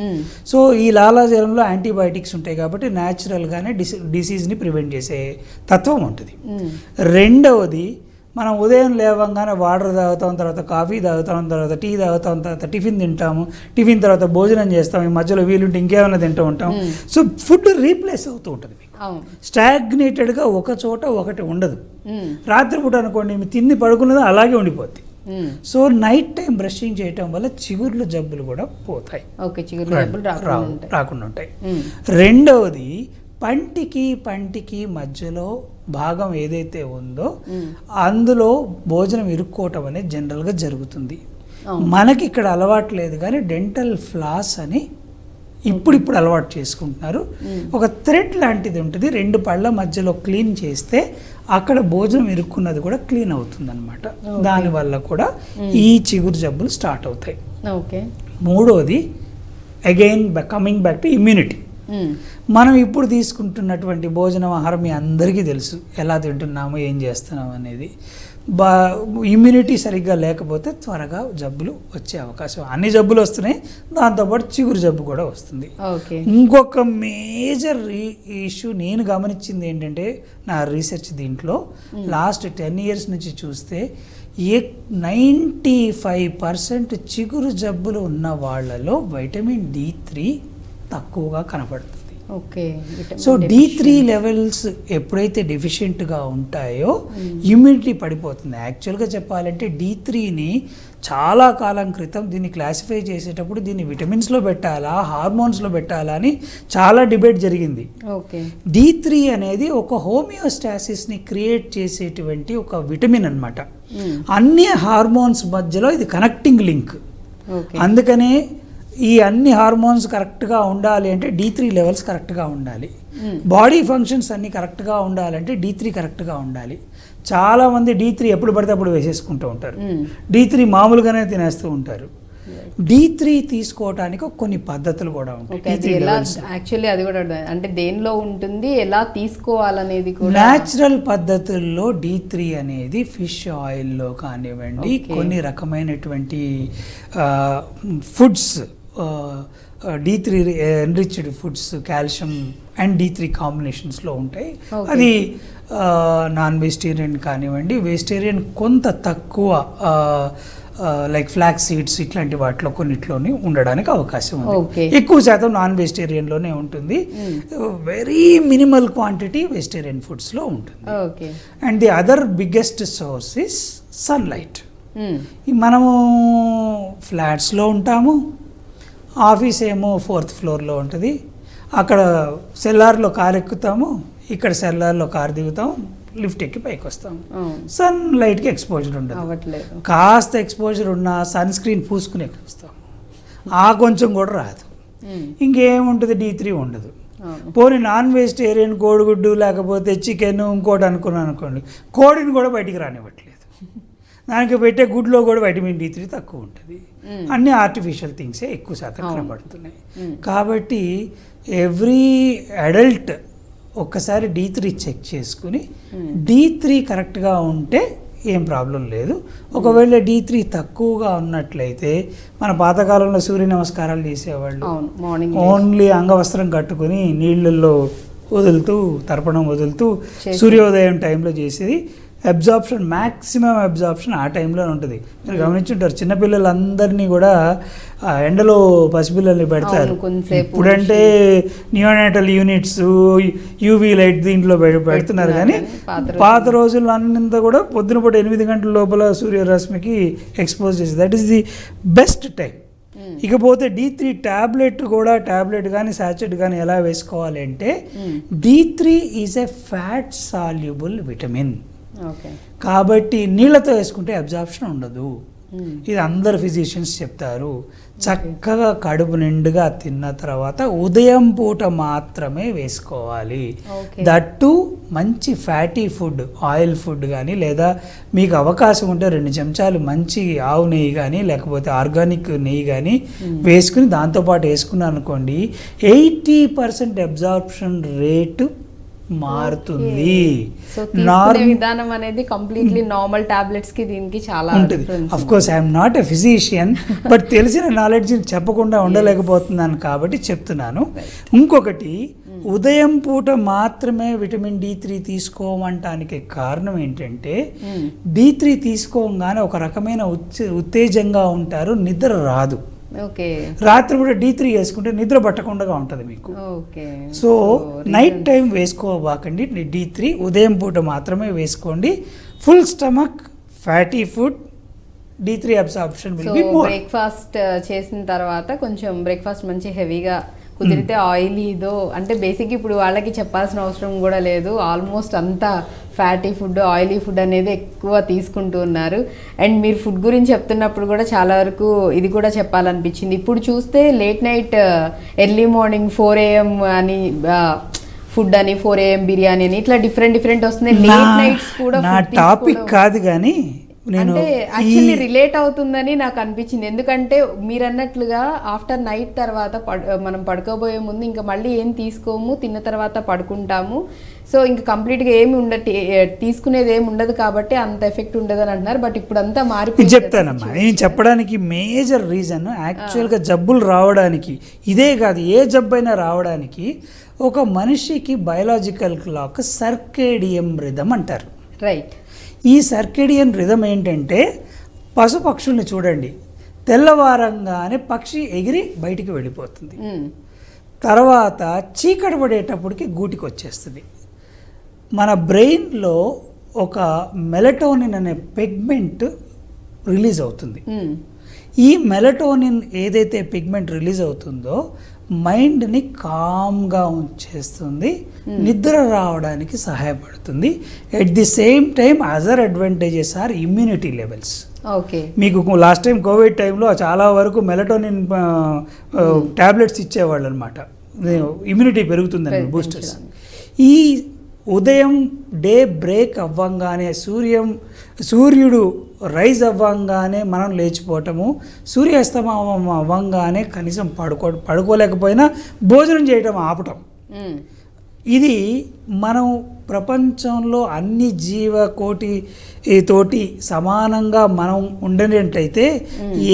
సో ఈ లాలాజలంలో యాంటీబయాటిక్స్ ఉంటాయి కాబట్టి న్యాచురల్గానే డిసీజ్ని ప్రివెంట్ చేసే తత్వం ఉంటుంది. రెండవది, మనం ఉదయం లేవంగానే వాటర్ తాగుతాం, తర్వాత కాఫీ తాగుతాం, తర్వాత టీ తాగుతాం, తర్వాత టిఫిన్ తింటాము, టిఫిన్ తర్వాత భోజనం చేస్తాం, ఈ మధ్యలో వీలుంటే ఇంకేమైనా తింటూ ఉంటాం. సో ఫుడ్ రీప్లేస్ అవుతూ ఉంటుంది, స్టాగ్నేటెడ్గా ఒక చోట ఒకటి ఉండదు. రాత్రిపూట అనుకోండి మీ తిండి పడుకున్నది అలాగే ఉండిపోద్ది. సో నైట్ టైం బ్రషింగ్ చేయటం వల్ల చిగుర్లు జబ్బులు కూడా పోతాయి, రాకుండా ఉంటాయి. రెండవది, పంటికి మధ్యలో భాగం ఏదైతే ఉందో అందులో భోజనం ఇరుక్కోవటం అనేది జనరల్గా జరుగుతుంది. మనకి ఇక్కడ అలవాటు లేదు, కానీ డెంటల్ ఫ్లాస్ అని ఇప్పుడు అలవాటు చేసుకుంటున్నారు. ఒక థ్రెడ్ లాంటిది ఉంటుంది, 2 పళ్ళ మధ్యలో క్లీన్ చేస్తే అక్కడ భోజనం ఇరుక్కున్నది కూడా క్లీన్ అవుతుంది అనమాట. దానివల్ల కూడా ఈ చిగురు జబ్బులు స్టార్ట్ అవుతాయి. మూడోది, again coming back to immunity. మనం ఇప్పుడు తీసుకుంటున్నటువంటి భోజనం, ఆహారం మీ అందరికీ తెలుసు, ఎలా తింటున్నాము, ఏం చేస్తున్నాము అనేది. ఇమ్యూనిటీ సరిగ్గా లేకపోతే త్వరగా జబ్బులు వచ్చే అవకాశం, అన్ని జబ్బులు వస్తున్నాయి, దాంతోపాటు చిగురు జబ్బు కూడా వస్తుంది. ఇంకొక మేజర్ ఇష్యూ నేను గమనించింది ఏంటంటే, నా రీసెర్చ్ దీంట్లో లాస్ట్ 10 years నుంచి చూస్తే 95% చిగురు జబ్బులు ఉన్న వాళ్ళలో వైటమిన్ D3 తక్కువగా కనపడుతుంది. ఓకే. సో D3 లెవెల్స్ ఎప్పుడైతే డెఫిషియెంట్గా ఉంటాయో ఇమ్యూనిటీ పడిపోతుంది. యాక్చువల్గా చెప్పాలంటే D3ని చాలా కాలం క్రితం దీన్ని క్లాసిఫై చేసేటప్పుడు దీన్ని విటమిన్స్లో పెట్టాలా హార్మోన్స్లో పెట్టాలా అని చాలా డిబేట్ జరిగింది. ఓకే. D3 అనేది ఒక హోమియోస్టాసిస్ని క్రియేట్ చేసేటువంటి ఒక విటమిన్ అన్నమాట. అన్ని హార్మోన్స్ మధ్యలో ఇది కనెక్టింగ్ లింక్. అందుకనే ఈ అన్ని హార్మోన్స్ కరెక్ట్గా ఉండాలి అంటే D3 లెవెల్స్ కరెక్ట్గా ఉండాలి. బాడీ ఫంక్షన్స్ అన్నీ కరెక్ట్గా ఉండాలంటే D3 కరెక్ట్గా ఉండాలి. చాలామంది D3 ఎప్పుడు పడితే అప్పుడు వేసేసుకుంటూ ఉంటారు. D3 మామూలుగానే తినేస్తూ ఉంటారు. D3 తీసుకోవటానికి కొన్ని పద్ధతులు కూడా ఉంటాయి. యాక్చువల్లీ అది కూడా అంటే దేనిలో ఉంటుంది, ఎలా తీసుకోవాలనేది కూడా న్యాచురల్ పద్ధతుల్లో D3 అనేది ఫిష్ ఆయిల్లో కానివ్వండి, కొన్ని రకమైనటువంటి foods D3 enriched foods calcium and D3 కాంబినేషన్స్లో ఉంటాయి. అది నాన్ వెజిటేరియన్ కానివ్వండి, వెజిటేరియన్ కొంత తక్కువ లైక్ ఫ్లాక్స్ సీడ్స్ ఇట్లాంటి వాటిలో కొన్నిట్లోనే ఉండడానికి అవకాశం ఉంది. ఎక్కువ శాతం నాన్ వెజిటేరియన్లోనే ఉంటుంది. వెరీ మినిమల్ క్వాంటిటీ వెజిటేరియన్ ఫుడ్స్లో ఉంటుంది. And the other biggest source is sunlight. మనము ఫ్లాట్స్లో ఉంటాము, ఆఫీస్ ఏమో 4th ఫ్లోర్లో ఉంటుంది. అక్కడ సెల్లార్లో కార్ ఎక్కుతాము, ఇక్కడ సెల్లార్లో కార్ దిగుతాము, లిఫ్ట్ ఎక్కి పైకి వస్తాము. సన్ లైట్కి ఎక్స్పోజర్ ఉండదు. కాస్త ఎక్స్పోజర్ ఉన్న సన్ స్క్రీన్ పూసుకుని వస్తాము, ఆ కొంచెం కూడా రాదు. ఇంకేముంటుంది, D3 ఉండదు. పోనీ నాన్ వెజిటేరియన్ కోడిగుడ్డు లేకపోతే చికెన్ ఇంకోటి అనుకున్నాను అనుకోండి, కోడిని కూడా బయటికి రానివ్వట్లేదు. దానికి పెట్టే గుడ్లో కూడా వైటమిన్ D3 తక్కువ ఉంటుంది. అన్ని ఆర్టిఫిషియల్ థింగ్సే ఎక్కువ శాతం కనబడుతున్నాయి. కాబట్టి ఎవ్రీ అడల్ట్ ఒక్కసారి D3 చెక్ చేసుకుని D3 కరెక్ట్గా ఉంటే ఏం ప్రాబ్లం లేదు. ఒకవేళ D3 తక్కువగా ఉన్నట్లయితే మన పాతకాలంలో సూర్య నమస్కారాలు చేసేవాళ్ళు ఓన్లీ అంగవస్త్రం కట్టుకుని నీళ్ళల్లో వదులుతూ తర్పణం వదులుతూ సూర్యోదయం టైంలో చేసేది. అబ్జార్ప్షన్ మ్యాక్సిమం అబ్జార్ప్షన్ ఆ టైంలో ఉంటుంది. మీరు గమనించుంటారు, చిన్నపిల్లలందరినీ కూడా ఎండలో పసిపిల్లల్ని పెడతారు. ఇప్పుడంటే నియోనాటల్ యూనిట్స్, యూవీ లైట్ దీంట్లో పెడుతున్నారు. కానీ పాత రోజుల్లో అన్నంతా కూడా పొద్దున పూట 8 గంటల లోపల సూర్యరశ్మికి ఎక్స్పోజ్ చేసి that is the best time. ఇకపోతే D3 ట్యాబ్లెట్ కానీ సాచెట్ కానీ ఎలా వేసుకోవాలి అంటే D3 is a fat soluble vitamin. కాబట్టి నీళ్ళతో వేసుకుంటే అబ్జార్ప్షన్ ఉండదు. ఇది అందరు ఫిజిషియన్స్ చెప్తారు. చక్కగా కడుపు నిండుగా తిన్న తర్వాత ఉదయం పూట మాత్రమే వేసుకోవాలి. దట్టు మంచి ఫ్యాటీ ఫుడ్, ఆయిల్ ఫుడ్ కానీ, లేదా మీకు అవకాశం ఉంటే 2 చెంచాలు మంచి ఆవు నెయ్యి కానీ లేకపోతే ఆర్గానిక్ నెయ్యి కానీ వేసుకుని దాంతోపాటు వేసుకున్నాను అనుకోండి, 80% అబ్జార్ప్షన్ రేటు మారుతుంది. విధానం అనేది కంప్లీట్లీ నార్మల్ టాబ్లెట్స్ కి దీనికి చాలా ఉంటుంది. Of course I'm not a physician, but తెలిసిన నాలెడ్జ్ చెప్పకుండా ఉండలేకపోతున్నాను కాబట్టి చెప్తున్నాను. ఇంకొకటి, ఉదయం పూట మాత్రమే విటమిన్ D3 తీసుకోవటానికి కారణం ఏంటంటే D3 తీసుకోగానే ఒక రకమైన ఉత్తేజంగా ఉంటారు, నిద్ర రాదు. రాత్రి కూడా D3 వేసుకుంటే నిద్ర పట్టకుండా ఉంటుంది మీకు. సో నైట్ టైం వేసుకోవాకండి D3, ఉదయం పూట మాత్రమే వేసుకోండి. Full stomach fatty food, D3 absorption will be more. Breakfast చేసిన తర్వాత కొంచెం బ్రేక్ఫాస్ట్ మంచి హెవీగా కుదిరితే ఆయిలీదో, అంటే బేసిక్ ఇప్పుడు వాళ్ళకి చెప్పాల్సిన అవసరం కూడా లేదు, ఆల్మోస్ట్ అంతా ఫ్యాటీ ఫుడ్, ఆయిలీ ఫుడ్ అనేది ఎక్కువ తీసుకుంటూ ఉన్నారు. అండ్ మీరు ఫుడ్ గురించి చెప్తున్నప్పుడు కూడా చాలా వరకు ఇది కూడా చెప్పాలనిపించింది. ఇప్పుడు చూస్తే late night early morning 4 AM అని ఫుడ్ అని, 4 AM బిర్యానీ అని, ఇట్లా డిఫరెంట్ వస్తున్నాయి. లేట్ నైట్స్ కూడా నా టాపిక్ కాదు కానీ అంటే యాక్చువల్లీ రిలేట్ అవుతుందని నాకు అనిపించింది. ఎందుకంటే మీరు అన్నట్లుగా ఆఫ్టర్ నైట్ తర్వాత మనం పడుకోబోయే ముందు ఇంకా మళ్ళీ ఏం తీసుకోము, తిన్న తర్వాత పడుకుంటాము. సో ఇంకా కంప్లీట్గా ఏమి తీసుకునేది ఏమి ఉండదు కాబట్టి అంత ఎఫెక్ట్ ఉండదని అంటున్నారు. బట్ ఇప్పుడు అంతా మారిపోయింది. చెప్తానమ్మా, నేను చెప్పడానికి మేజర్ రీజన్ యాక్చువల్గా జబ్బులు రావడానికి ఇదే కాదు, ఏ జబ్బైనా రావడానికి ఒక మనిషికి బయలాజికల్ క్లాక్ సర్కేడియం రిథమ్ అంటారు. రైట్. ఈ సర్కేడియన్ రిథమ్ ఏంటంటే, పశుపక్షుల్ని చూడండి, తెల్లవారంగానే పక్షి ఎగిరి బయటికి వెళ్ళిపోతుంది. తర్వాత చీకటి పడేటప్పటికి గూటికి వచ్చేస్తుంది. మన బ్రెయిన్లో ఒక మెలటోనిన్ అనే పిగ్మెంట్ రిలీజ్ అవుతుంది. ఈ మెలటోనిన్ ఏదైతే పిగ్మెంట్ రిలీజ్ అవుతుందో మైండ్ని కామ్గా ఉంచేస్తుంది, నిద్ర రావడానికి సహాయపడుతుంది. At the same time other advantages are immunity levels. Okay, మీకు లాస్ట్ టైం కోవిడ్ టైంలో చాలా వరకు మెలటోనిన్ ట్యాబ్లెట్స్ ఇచ్చేవాళ్ళు అనమాట, ఇమ్యూనిటీ పెరుగుతుందని బూస్టర్స్. ఈ ఉదయం డే బ్రేక్ అవ్వంగానే సూర్యుడు రైజ్ అవ్వంగానే మనం లేచిపోవటము, సూర్యాస్తమయం అవ్వంగానే కనీసం పడుకోలేకపోయినా భోజనం చేయటం ఆపటం, ఇది మనం ప్రపంచంలో అన్ని జీవకోటి తోటి సమానంగా మనం ఉండేటట్లయితే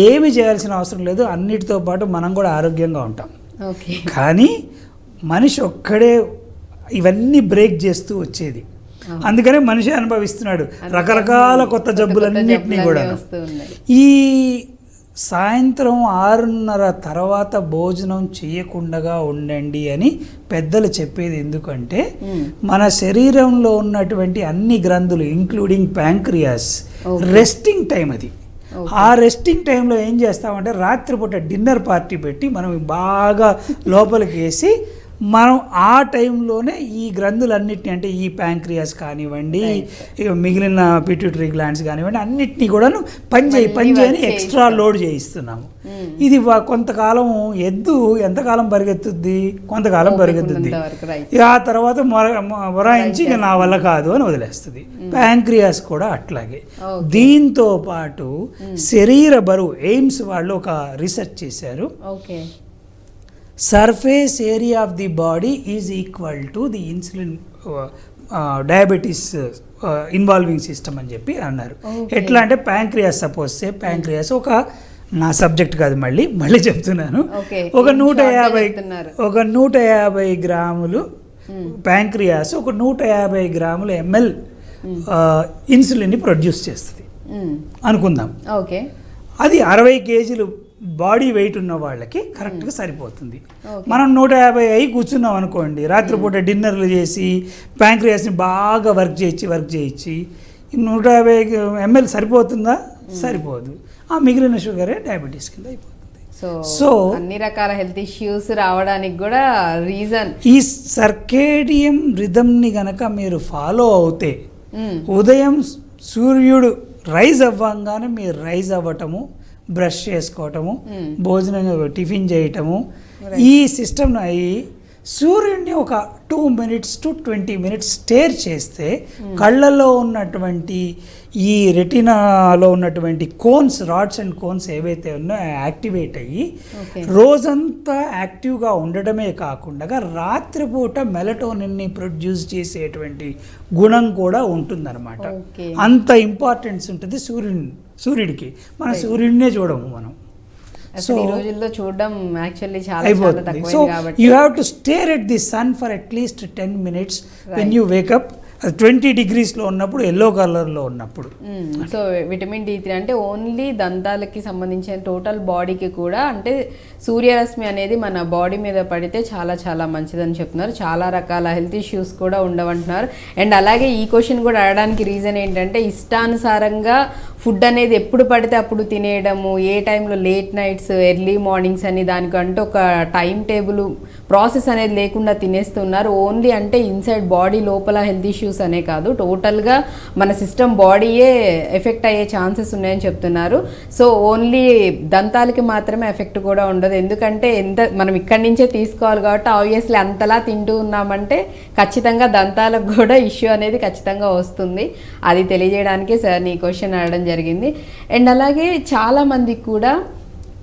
ఏమి చేయాల్సిన అవసరం లేదు, అన్నిటితో పాటు మనం కూడా ఆరోగ్యంగా ఉంటాం. కానీ మనిషి ఒక్కడే ఇవన్నీ బ్రేక్ చేస్తూ వచ్చేది. అందుకనే మనిషి అనుభవిస్తున్నాడు రకరకాల కొత్త జబ్బులన్నింటినీ కూడా. ఈ సాయంత్రం 6:30 తర్వాత భోజనం చేయకుండా ఉండండి అని పెద్దలు చెప్పేది ఎందుకంటే మన శరీరంలో ఉన్నటువంటి అన్ని గ్రంథులు ఇంక్లూడింగ్ ప్యాంక్రియాస్ రెస్టింగ్ టైం అది. ఆ రెస్టింగ్ టైంలో ఏం చేస్తామంటే రాత్రిపూట డిన్నర్ పార్టీ పెట్టి మనం బాగా లోపలికి వేసి మనం ఆ టైంలోనే ఈ గ్రంథులన్నిటిని, అంటే ఈ ప్యాంక్రియాస్ కానివ్వండి, మిగిలిన పిట్యూటరీ గ్లాండ్స్ కానివ్వండి, అన్నిటినీ కూడాను పని చేయని ఎక్స్ట్రా లోడ్ చేయిస్తున్నాము. ఇది కొంతకాలం ఎద్దు ఎంతకాలం పరిగెత్తుద్ది, కొంతకాలం పరిగెత్తుద్ది, ఆ తర్వాత మొరాయించి నా వల్ల కాదు అని వదిలేస్తుంది. ప్యాంక్రియాస్ కూడా అట్లాగే. దీంతో పాటు శరీర బరువు, ఎయిమ్స్ వాళ్ళు ఒక రీసెర్చ్ చేశారు. Surface area of the body is equal to the insulin diabetes involving system అని చెప్పి అన్నారు. ఎట్లా అంటే ప్యాంక్రియాస్, సపోజ్ సే ప్యాంక్రియాస్ ఒక, నా సబ్జెక్ట్ కాదు మళ్ళీ చెప్తున్నాను, ఒక 150 గ్రాములు ప్యాంక్రియాస్ ఒక 150 గ్రాముల ఎంఎల్ ఇన్సులిన్ని ప్రొడ్యూస్ చేస్తుంది అనుకుందాం. అది 60 కేజీలు బాడీ వెయిట్ ఉన్న వాళ్ళకి కరెక్ట్గా సరిపోతుంది. మనం 150 అయి కూర్చున్నాం అనుకోండి, రాత్రిపూట డిన్నర్లు చేసి ప్యాంక్రియాస్ని బాగా వర్క్ చేయించి 150 ml సరిపోతుందా? సరిపోదు. ఆ మిగిలిన షుగరే డయాబెటీస్ కింద అయిపోతుంది. సో అన్ని రకాల హెల్త్ ఇష్యూస్ రావడానికి కూడా రీజన్ ఈ సర్కేడియం రిథమ్ని గనక మీరు ఫాలో అవుతే, ఉదయం సూర్యుడు రైజ్ అవ్వంగానే మీరు రైజ్ అవ్వటము, బ్రష్ చేసుకోవటము, భోజనం టిఫిన్ చేయటము, ఈ సిస్టమ్ అయ్యి సూర్యుడిని ఒక 2 minutes to 20 minutes స్టేర్ చేస్తే కళ్ళల్లో ఉన్నటువంటి ఈ రెటినాలో ఉన్నటువంటి కోన్స్, రాడ్స్ అండ్ కోన్స్ ఏవైతే ఉన్నాయో యాక్టివేట్ అయ్యి రోజంతా యాక్టివ్గా ఉండడమే కాకుండా రాత్రిపూట మెలటోనిన్ని ప్రొడ్యూస్ చేసేటువంటి గుణం కూడా ఉంటుందన్నమాట. అంత ఇంపార్టెన్స్ ఉంటుంది సూర్యుడికి. మన సూర్యుడినే చూడము మనం. సో ఈ రోజుల్లో చూడడం యాక్చువల్లీ చాలా తక్కువ. So you have to stare at the sun for at least 10 minutes when you wake up. 20 degreesలో ఉన్నప్పుడు, ఎల్లో కలర్లో ఉన్నప్పుడు. సో విటమిన్ D3 అంటే ఓన్లీ దంతాలకి సంబంధించిన టోటల్ బాడీకి కూడా, అంటే సూర్యరశ్మి అనేది మన బాడీ మీద పడితే చాలా చాలా మంచిదని చెప్తున్నారు. చాలా రకాల హెల్త్ ఇష్యూస్ కూడా ఉండవంటున్నారు. అండ్ అలాగే ఈ క్వశ్చన్ కూడా అడగడానికి రీజన్ ఏంటంటే ఇష్టానుసారంగా ఫుడ్ అనేది ఎప్పుడు పడితే అప్పుడు తినేయడము, ఏ టైంలో లేట్ నైట్స్, ఎర్లీ మార్నింగ్స్ అని దానికంటే ఒక టైం టేబుల్ ప్రాసెస్ అనేది లేకుండా తినేస్తున్నారు. ఓన్లీ అంటే ఇన్సైడ్ బాడీ లోపల హెల్త్ ఇష్యూస్ అనే కాదు, టోటల్గా మన సిస్టమ్ బాడీయే ఎఫెక్ట్ అయ్యే ఛాన్సెస్ ఉన్నాయని చెప్తున్నారు. సో ఓన్లీ దంతాలకి మాత్రమే ఎఫెక్ట్ కూడా ఉండదు. ఎందుకంటే మనం ఇక్కడి నుంచే తీసుకోవాలి కాబట్టి ఆబ్వియస్లీ అంతలా తింటూ ఉన్నామంటే ఖచ్చితంగా దంతాలకు కూడా ఇష్యూ అనేది ఖచ్చితంగా వస్తుంది. అది తెలియజేయడానికే సార్ నీ క్వశ్చన్ అడగడం జరిగింది. అండ్ అలాగే చాలామందికి కూడా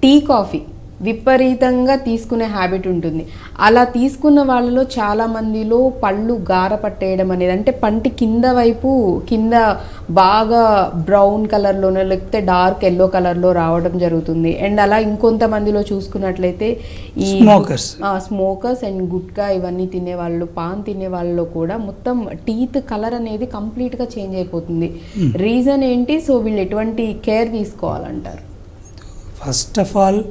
టీ కాఫీ విపరీతంగా తీసుకునే హ్యాబిట్ ఉంటుంది. అలా తీసుకున్న వాళ్ళలో చాలామందిలో పళ్ళు గార పట్టేయడం అనేది, అంటే పంటి కింద బాగా బ్రౌన్ కలర్లోనే లేకపోతే డార్క్ ఎల్లో కలర్లో రావడం జరుగుతుంది. అండ్ అలా ఇంకొంతమందిలో చూసుకున్నట్లయితే ఈ స్మోకర్స్ అండ్ గుట్కా ఇవన్నీ తినేవాళ్ళు, పాన్ తినే వాళ్ళలో కూడా మొత్తం టీత్ కలర్ అనేది కంప్లీట్గా చేంజ్ అయిపోతుంది. రీజన్ ఏంటి? సో వీళ్ళు ఎటువంటి కేర్ తీసుకోవాలంటారు? ఫస్ట్ ఆఫ్ ఆల్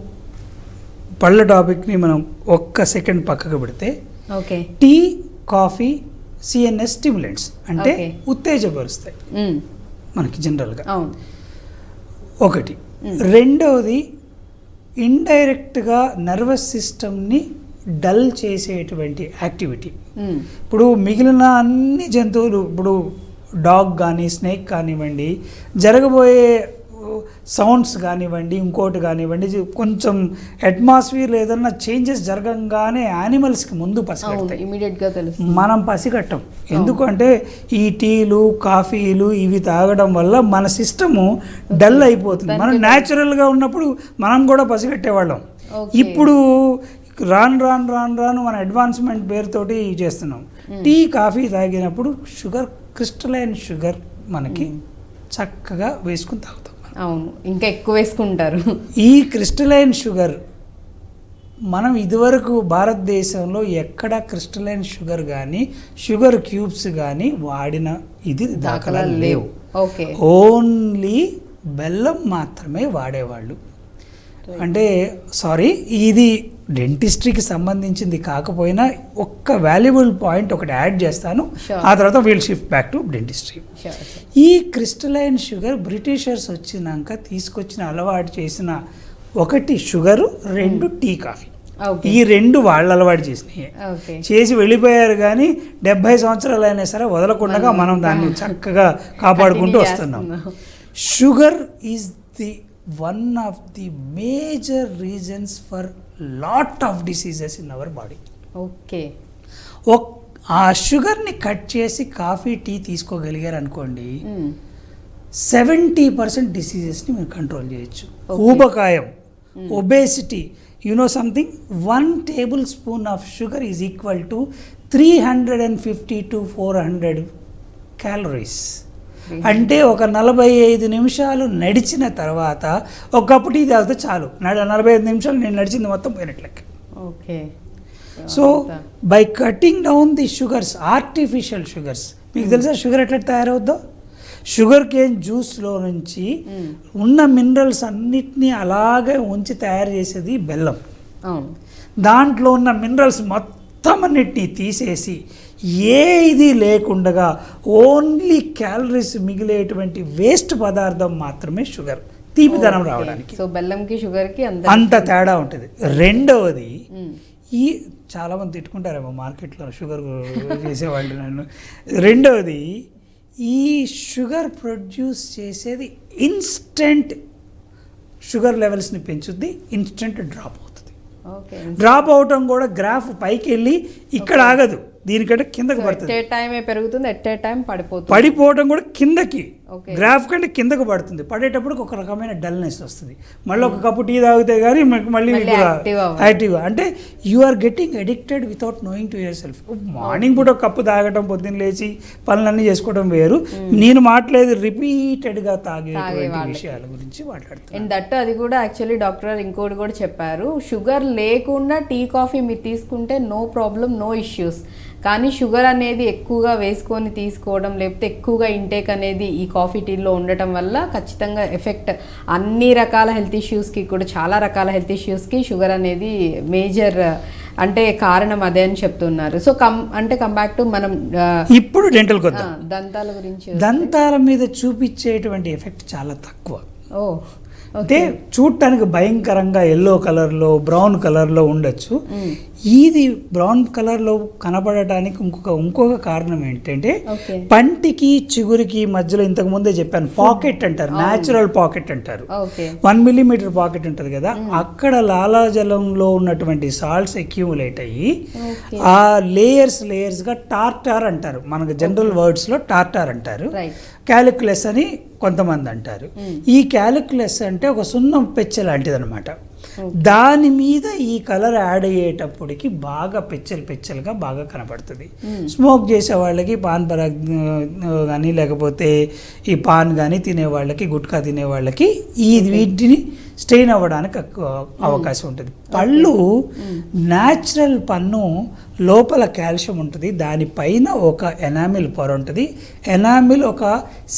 పళ్ళ టాపిక్ని మనం ఒక్క సెకండ్ పక్కకు పెడితే okay. Tea, coffee CNS stimulants అంటే Okay. ఉత్తేజపరుస్తాయి మనకి జనరల్గా. అవును. ఒకటి. రెండవది ఇండైరెక్ట్గా నర్వస్ సిస్టమ్ని డల్ చేసేటువంటి యాక్టివిటీ. ఇప్పుడు మిగిలిన అన్ని జంతువులు, ఇప్పుడు డాగ్ కానీ స్నేక్ కానివ్వండి, జరగబోయే సౌండ్స్ కానివ్వండి, ఇంకోటి కానివ్వండి, కొంచెం అట్మాస్ఫియర్ ఏదన్నా చేంజెస్ జరగంగానే యానిమల్స్కి ముందు పసిగడతాయి. ఇమీడియట్గా తెలుసు. మనం పసిగట్టం. ఎందుకంటే ఈ టీలు, కాఫీలు ఇవి తాగడం వల్ల మన సిస్టము డల్ అయిపోతుంది. మనం న్యాచురల్గా ఉన్నప్పుడు మనం కూడా పసిగట్టేవాళ్ళం. ఇప్పుడు రాను రాను రాను రాను మన అడ్వాన్స్మెంట్ పేరుతోటి చేస్తున్నాం. టీ, కాఫీ తాగినప్పుడు షుగర్, క్రిస్టలైన్ షుగర్ మనకి చక్కగా వేసుకుని తాగుతాం. అవును, ఇంకా ఎక్కువ వేసుకుంటారు. ఈ క్రిస్టలైన్ షుగర్ మనం ఇదివరకు భారతదేశంలో ఎక్కడ క్రిస్టలైన్ షుగర్ కానీ షుగర్ క్యూబ్స్ కానీ వాడిన ఇది దాఖలాలు లేవు. ఓకే. ఓన్లీ బెల్లం మాత్రమే వాడేవాళ్ళు. అంటే సారీ, ఇది డెంటిస్ట్రీకి సంబంధించింది కాకపోయినా ఒక్క వాల్యుబుల్ పాయింట్ ఒకటి యాడ్ చేస్తాను. ఆ తర్వాత we'll shift back to dentistry. ఈ క్రిస్టలైన్ షుగర్ బ్రిటిషర్స్ వచ్చినాక తీసుకొచ్చిన, అలవాటు చేసిన ఒకటి షుగరు, రెండు టీ, కాఫీ. ఈ రెండు వాళ్ళు అలవాటు చేసినాయి. చేసి వెళ్ళిపోయారు. కానీ 70 సంవత్సరాలు అయినా సరే వదలకుండా మనం దాన్ని చక్కగా కాపాడుకుంటూ వస్తున్నాం. Sugar is the one of the major reasons for lot of diseases in our body. Okay. ఆ షుగర్ని కట్ చేసి కాఫీ, టీ తీసుకోగలిగారు అనుకోండి, 70% డిసీజెస్ని మీరు కంట్రోల్ చేయొచ్చు. ఊబకాయం, obesity, something, 1 tablespoon of sugar is equal to 350 to 400 calories. అంటే ఒక 45 నిమిషాలు నడిచిన తర్వాత ఒక కప్పు టీ తాగితే చాలు. 45 నిమిషాలు నేను నడిచింది మొత్తం పోయినట్లకి. Okay. So by cutting down the sugars, artificial sugars, మీకు తెలుసా షుగర్ ఎట్లా తయారవుద్దో? షుగర్ కేన్ జ్యూస్లో నుంచి ఉన్న మినరల్స్ అన్నిటినీ అలాగే ఉంచి తయారు చేసేది బెల్లం. దాంట్లో ఉన్న మినరల్స్ మొత్తం అన్నిటినీ తీసేసి ఇది లేకుండా ఓన్లీ క్యాలరీస్ మిగిలేటువంటి వేస్ట్ పదార్థం మాత్రమే షుగర్, తీపిదనం రావడానికి. సో బెల్లంకి షుగర్కి అంత తేడా ఉంటుంది. రెండవది, ఈ చాలామంది తిట్టుకుంటారేమో మార్కెట్లో షుగర్ చేసేవాళ్ళు నన్ను. రెండవది, ఈ షుగర్ ప్రొడ్యూస్ చేసేది ఇన్స్టెంట్ షుగర్ లెవెల్స్ని పెంచుద్ది, ఇన్స్టెంట్ డ్రాప్ అవుతుంది. డ్రాప్ అవటం కూడా గ్రాఫ్ పైకి వెళ్ళి ఇక్కడ ఆగదు, దీనికంటే కిందకి పడుతుంది. పెరుగుతుంది, పడిపోవడం కూడా కిందకి, గ్రాఫ్ కంటే కిందకు పడుతుంది. పడేటప్పుడు ఒక రకమైన డల్నెస్ వస్తుంది. మళ్ళీ ఒక కప్పు టీ తాగితే కానీ మళ్ళీ యాక్టివ్గా, అంటే you are getting addicted without knowing to yourself. Morning పూట కప్పు తాగటం, పొద్దున్న లేచి పనులన్నీ చేసుకోవడం వేరు. నేను మాట్లాడేది రిపీటెడ్గా తాగేటువంటి విషయాల గురించి మాట్లాడుతాను. అండ్ దట్ అది కూడా యాక్చువల్లీ డాక్టర్ ఇంకోటి కూడా చెప్పారు, షుగర్ లేకుండా టీ, కాఫీ మీరు తీసుకుంటే నో ప్రాబ్లం, నో ఇష్యూస్. కానీ షుగర్ అనేది ఎక్కువగా వేసుకొని తీసుకోవడం, లేకపోతే ఎక్కువగా ఇంటేక్ అనేది ఈ కాఫీ, టీలో ఉండటం వల్ల ఖచ్చితంగా ఎఫెక్ట్ అన్ని రకాల హెల్త్ ఇష్యూస్కి కూడా, చాలా రకాల హెల్త్ ఇష్యూస్కి షుగర్ అనేది మేజర్ అంటే కారణం అదే అని చెప్తున్నారు. సో కమ్ బ్యాక్ టు మనం ఇప్పుడు డెంటల్ కొద్దాం. దంతాల గురించి, దంతాల మీద చూపించేటువంటి ఎఫెక్ట్ చాలా తక్కువ. అంటే చూడటానికి భయంకరంగా ఎల్లో కలర్లో, బ్రౌన్ కలర్లో ఉండొచ్చు. ఇది బ్రౌన్ కలర్లో కనపడటానికి ఇంకొక కారణం ఏంటంటే, పంటికి చిగురికి మధ్యలో ఇంతకు ముందే చెప్పాను పాకెట్ అంటారు, న్యాచురల్ పాకెట్ అంటారు. 1 millimeter పాకెట్ ఉంటుంది కదా, అక్కడ లాలాజలంలో ఉన్నటువంటి సాల్ట్స్ అక్యూములేట్ అయ్యి ఆ లేయర్స్గా టార్టార్ అంటారు. మనకు జనరల్ వర్డ్స్లో టార్టార్ అంటారు. క్యాలిక్యులస్ అని కొంతమంది అంటారు. ఈ క్యాలిక్యులస్ అంటే ఒక సున్నం పెచ్చ లాంటిది అనమాట. దాని మీద ఈ కలర్ యాడ్ అయ్యేటప్పటికి బాగా పెచ్చలుగా బాగా కనపడుతుంది. స్మోక్ చేసే వాళ్ళకి, పాన్ పరాగ్ కానీ లేకపోతే ఈ పాన్ కానీ తినేవాళ్ళకి, గుట్కా తినేవాళ్ళకి ఈ వీటిని స్టెయిన్ అవ్వడానికి అవకాశం ఉంటుంది. పళ్ళు న్యాచురల్ పన్ను లోపల కాల్షియం ఉంటుంది, దానిపైన ఒక ఎనామిల్ పొర ఉంటుంది. ఎనామిల్ ఒక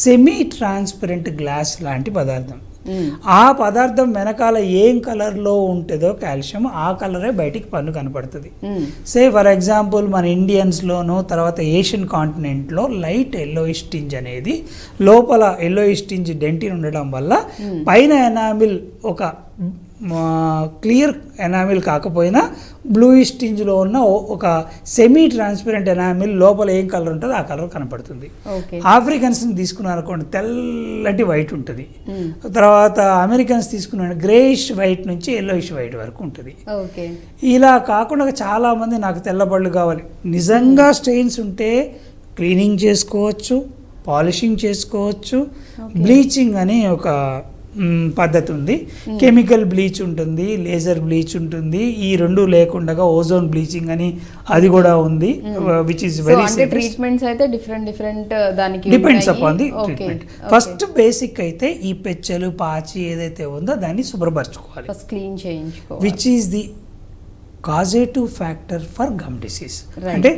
సెమీ ట్రాన్స్పరెంట్ గ్లాస్ లాంటి పదార్థం. ఆ పదార్థం వెనకాల ఏం కలర్లో ఉంటుందో కాల్షియం ఆ కలరే బయటికి పన్ను కనపడుతుంది. సే ఫర్ ఎగ్జాంపుల్ మన ఇండియన్స్లోను తర్వాత ఏషియన్ కాంటినెంట్లో లైట్ ఎల్లోయిష్ టింజ్ అనేది లోపల ఎల్లోయిష్ టింజ్ డెంటిన్ ఉండడం వల్ల పైన ఎనామిల్ ఒక క్లియర్ ఎనామిల్ కాకపోయినా బ్లూయిష్ టింజ్లో ఉన్న ఒక సెమీ ట్రాన్స్పరెంట్ ఎనామిల్ లోపల ఏం కలర్ ఉంటుందో ఆ కలర్ కనపడుతుంది. ఆఫ్రికన్స్ని తీసుకున్నారు అనుకోండి తెల్లటి వైట్ ఉంటుంది, తర్వాత అమెరికన్స్ తీసుకున్న గ్రేయిష్ వైట్ నుంచి ఎల్లోయిష్ వైట్ వరకు ఉంటుంది. ఇలా కాకుండా చాలామంది నాకు తెల్లబళ్ళు కావాలి, నిజంగా స్టెయిన్స్ ఉంటే క్లీనింగ్ చేసుకోవచ్చు, పాలిషింగ్ చేసుకోవచ్చు. బ్లీచింగ్ అని ఒక పద్ధతి ఉంది, కెమికల్ బ్లీచ్ ఉంటుంది, లేజర్ బ్లీచ్ ఉంటుంది. ఈ రెండు లేకుండా ఓజోన్ బ్లీచింగ్ అని అది కూడా ఉంది, విచ్ ఇస్ వెరీ ట్రీట్మెంట్స్ అయితే డిఫరెంట్ దానికి depends upon the treatment. First basic అయితే ఈ పెచ్చలు పాచి ఏదైతే ఉందో దాన్ని శుభ్రపరచుకోవాలి, ఫస్ట్ క్లీన్ చేయించుకోవాలి, which is the causative factor for gum disease. అంటే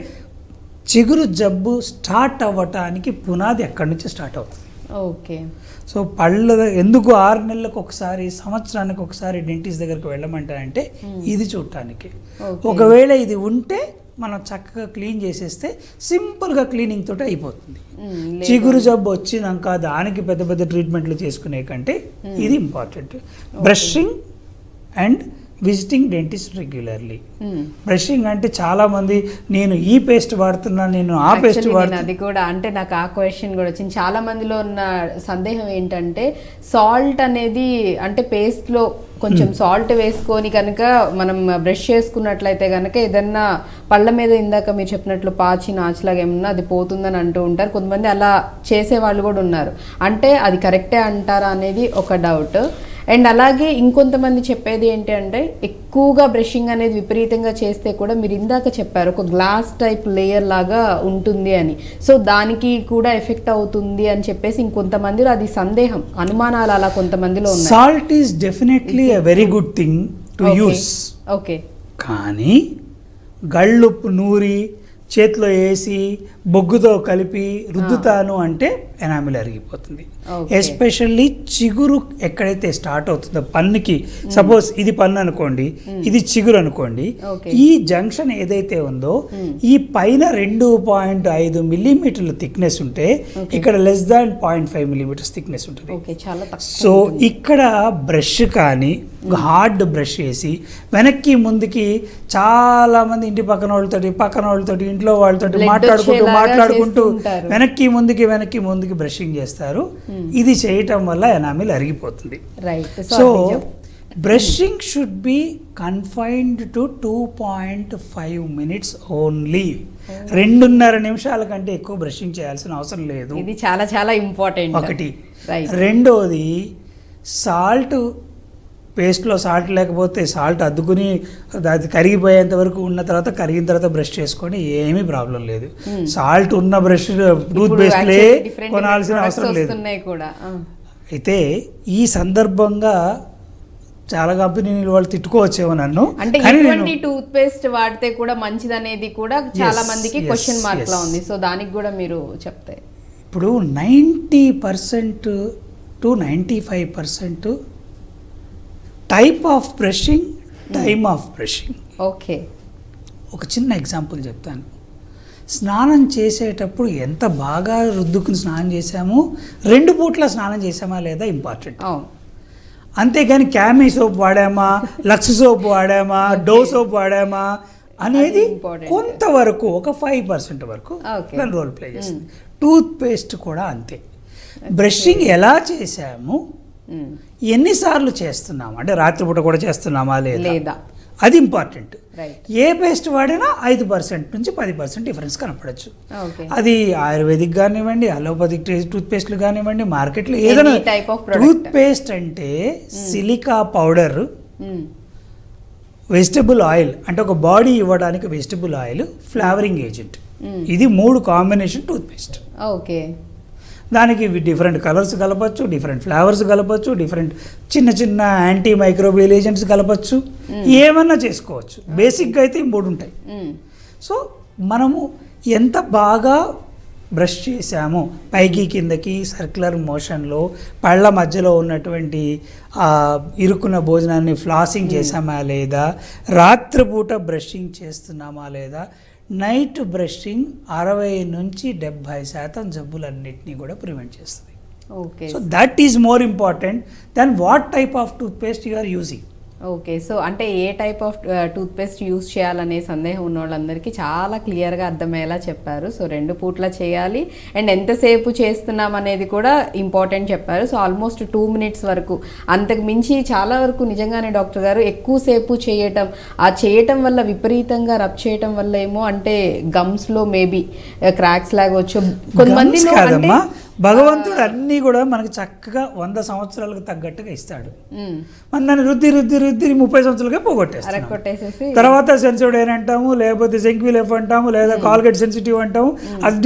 చిగురు జబ్బు స్టార్ట్ అవ్వటానికి పునాది ఎక్కడి నుంచి స్టార్ట్ అవుతుంది. ఓకే, సో పళ్ళు ఎందుకు 6 నెలలకు ఒకసారి సంవత్సరానికి ఒకసారి డెంటిస్ట్ దగ్గరికి వెళ్ళమంటారంటే ఇది చూడటానికి. ఒకవేళ ఇది ఉంటే మనం చక్కగా క్లీన్ చేసేస్తే సింపుల్గా క్లీనింగ్ తోటి అయిపోతుంది. చిగురు జబ్బు వచ్చినాక దానికి పెద్ద పెద్ద ట్రీట్మెంట్లు చేసుకునే కంటే ఇది important. Brushing and visiting dentist regularly. Brushing అంటే చాలా మంది నేను ఈ పేస్ట్ వాడుతున్నాను, నేను ఆ పేస్ట్ వాడుతున్నాను, అది కూడా అంటే నాకు ఆ క్వశ్చన్ కూడా వచ్చింది. చాలా మందిలో ఉన్న సందేహం ఏంటంటే సాల్ట్ అనేది అంటే పేస్ట్లో కొంచెం సాల్ట్ వేసుకొని కనుక మనం బ్రష్ చేసుకున్నట్లయితే కనుక ఏదన్నా పళ్ళ మీద ఇందాక మీరు చెప్పినట్లు పాచి నాచులాగా ఏమన్నా అది పోతుందని అంటూ ఉంటారు. కొంతమంది అలా చేసే వాళ్ళు కూడా ఉన్నారు. అంటే అది కరెక్టే అంటారా అనేది ఒక డౌట్. అండ్ అలాగే ఇంకొంతమంది చెప్పేది ఏంటి అంటే ఎక్కువగా బ్రషింగ్ అనేది విపరీతంగా చేస్తే కూడా మీరు ఇందాక చెప్పారు ఒక గ్లాస్ టైప్ లేయర్ లాగా ఉంటుంది అని, సో దానికి కూడా ఎఫెక్ట్ అవుతుంది అని చెప్పేసి ఇంకొంతమందిలో అది సందేహం, అనుమానాలు అలా కొంతమందిలో ఉన్నాయి. Salt is definitely a very good thing to use. Okay, కానీ గళ్ళుప్పు నూరి చేతిలో వేసి బొగ్గుతో కలిపి రుద్దుతాను అంటే ఎనామిల్ అరిగిపోతుంది. ఎస్పెషల్లీ చిగురు ఎక్కడైతే స్టార్ట్ అవుతుందో పన్నుకి, సపోజ్ ఇది పన్ను అనుకోండి, ఇది చిగురు అనుకోండి, ఈ జంక్షన్ ఏదైతే ఉందో ఈ పైన 2.5 మిల్లీమీటర్ల థిక్నెస్ ఉంటే ఇక్కడ లెస్ దాన్ 0.5 మిల్లీమీటర్స్ థిక్నెస్ ఉంటుంది. సో ఇక్కడ బ్రష్ కానీ హార్డ్ బ్రష్ వేసి వెనక్కి ముందుకి చాలా మంది ఇంటి పక్కన వాళ్ళతోటి ఇంట్లో వాళ్ళతోటి మాట్లాడుకుంటూ వెనక్కి ముందుకి బ్రషింగ్ చేస్తారు. ఇది చేయటం వల్ల ఎనామిల్ అరిగిపోతుంది. So brushing should be confined to 2.5 minutes only. 2.5 నిమిషాల కంటే ఎక్కువ బ్రషింగ్ చేయాల్సిన అవసరం లేదు. ఇది చాలా చాలా ఇంపార్టెంట్ ఒకటి. రెండోది, సాల్ట్ పేస్ట్లో సాల్ట్ లేకపోతే సాల్ట్ అద్దుకుని అది కరిగిపోయేంత వరకు ఉన్న తర్వాత కరిగిన తర్వాత బ్రష్ చేసుకొని ఏమీ ప్రాబ్లం లేదు. సాల్ట్ ఉన్న బ్రష్ టూత్ పేస్ట్లే కొనాల్సిన అవసరం లేదు. అయితే ఈ సందర్భంగా చాలా కంపెనీలు వాళ్ళు తిట్టుకోవచ్చేమో నన్ను, అంటే ఇటువంటి టూత్ పేస్ట్ వాడితే కూడా మంచిది అనేది కూడా చాలా మందికి క్వశ్చన్ మార్క్ లా ఉంది. సో దానికి కూడా మీరు చెప్తే ఇప్పుడు 90% to 95% type of brushing, time of brushing. Okay, ఒక చిన్న ఎగ్జాంపుల్ చెప్తాను. స్నానం చేసేటప్పుడు ఎంత బాగా రుద్దుకుని స్నానం చేసామో 2 పూట్ల స్నానం చేసామా లేదా ఇంపార్టెంట్. అంతేగాని క్యామీ సోప్ వాడామా, లక్స్ సోప్ వాడామా, డో సోప్ వాడామా అనేది కొంతవరకు ఒక 5% వరకు దాని రోల్ ప్లే చేస్తుంది. టూత్ పేస్ట్ కూడా అంతే. బ్రషింగ్ ఎలా చేసాము, ఎన్నిసార్లు చేస్తున్నాము, అంటే రాత్రిపూట కూడా చేస్తున్నామా లేదా, అది ఇంపార్టెంట్. ఏ పేస్ట్ వాడినా 5% నుంచి 10% డిఫరెన్స్ కనపడచ్చు. అది ఆయుర్వేదిక్ కానివ్వండి, అలోపతిక్ టూత్ పేస్ట్లు కానివ్వండి, మార్కెట్లో ఏదైనా. టూత్ పేస్ట్ అంటే సిలికా పౌడర్, వెజిటబుల్ ఆయిల్ అంటే ఒక బాడీ ఇవ్వడానికి వెజిటబుల్ ఆయిల్, ఫ్లేవరింగ్ ఏజెంట్, ఇది 3 కాంబినేషన్ టూత్ పేస్ట్. ఓకే, దానికి డిఫరెంట్ కలర్స్ కలపచ్చు, డిఫరెంట్ ఫ్లేవర్స్ కలపచ్చు, డిఫరెంట్ చిన్న చిన్న యాంటీ మైక్రోబియల్ ఏజెంట్స్ కలపచ్చు, ఏమన్నా చేసుకోవచ్చు. బేసిక్గా అయితే ఈ 3 ఉంటాయి. సో మనము ఎంత బాగా బ్రష్ చేశాము పైకి కిందకి సర్క్యులర్ మోషన్లో పళ్ళ మధ్యలో ఉన్నటువంటి ఇరుక్కున్న భోజనాన్ని ఫ్లాసింగ్ చేసామా లేదా, రాత్రిపూట బ్రషింగ్ చేస్తున్నామా లేదా, నైట్ బ్రషింగ్ 60 నుంచి 70% జబ్బులన్నిటినీ కూడా ప్రివెంట్ చేస్తుంది. Okay, so that is more important than what type of toothpaste you are using. Okay, so అంటే ఏ టైప్ ఆఫ్ టూత్పేస్ట్ యూస్ చేయాలనే సందేహం ఉన్న వాళ్ళందరికీ చాలా క్లియర్గా అర్థమయ్యేలా చెప్పారు. సో 2 పూట్ల చేయాలి అండ్ ఎంతసేపు చేస్తున్నాం అనేది కూడా ఇంపార్టెంట్ చెప్పారు. సో ఆల్మోస్ట్ 2 minutes వరకు, అంతకు మించి చాలా వరకు నిజంగానే డాక్టర్ గారు ఎక్కువసేపు చేయటం వల్ల విపరీతంగా రబ్ చేయటం వల్ల ఏమో అంటే గమ్స్లో మేబీ క్రాక్స్ లాగా వచ్చి కొంతమంది భగవంతుడు అన్నీ కూడా మనకి చక్కగా 100 సంవత్సరాలకు తగ్గట్టుగా ఇస్తాడు. మన దాన్ని రుద్ది 30 సంవత్సరాలకే పోగొట్టేస్తాం. తర్వాత సెన్సిటివ్ అంటాము, లేకపోతే సెంక్విలెఫ్ అంటాము, లేదా కాల్గేట్ సెన్సిటివ్ అంటాము. అది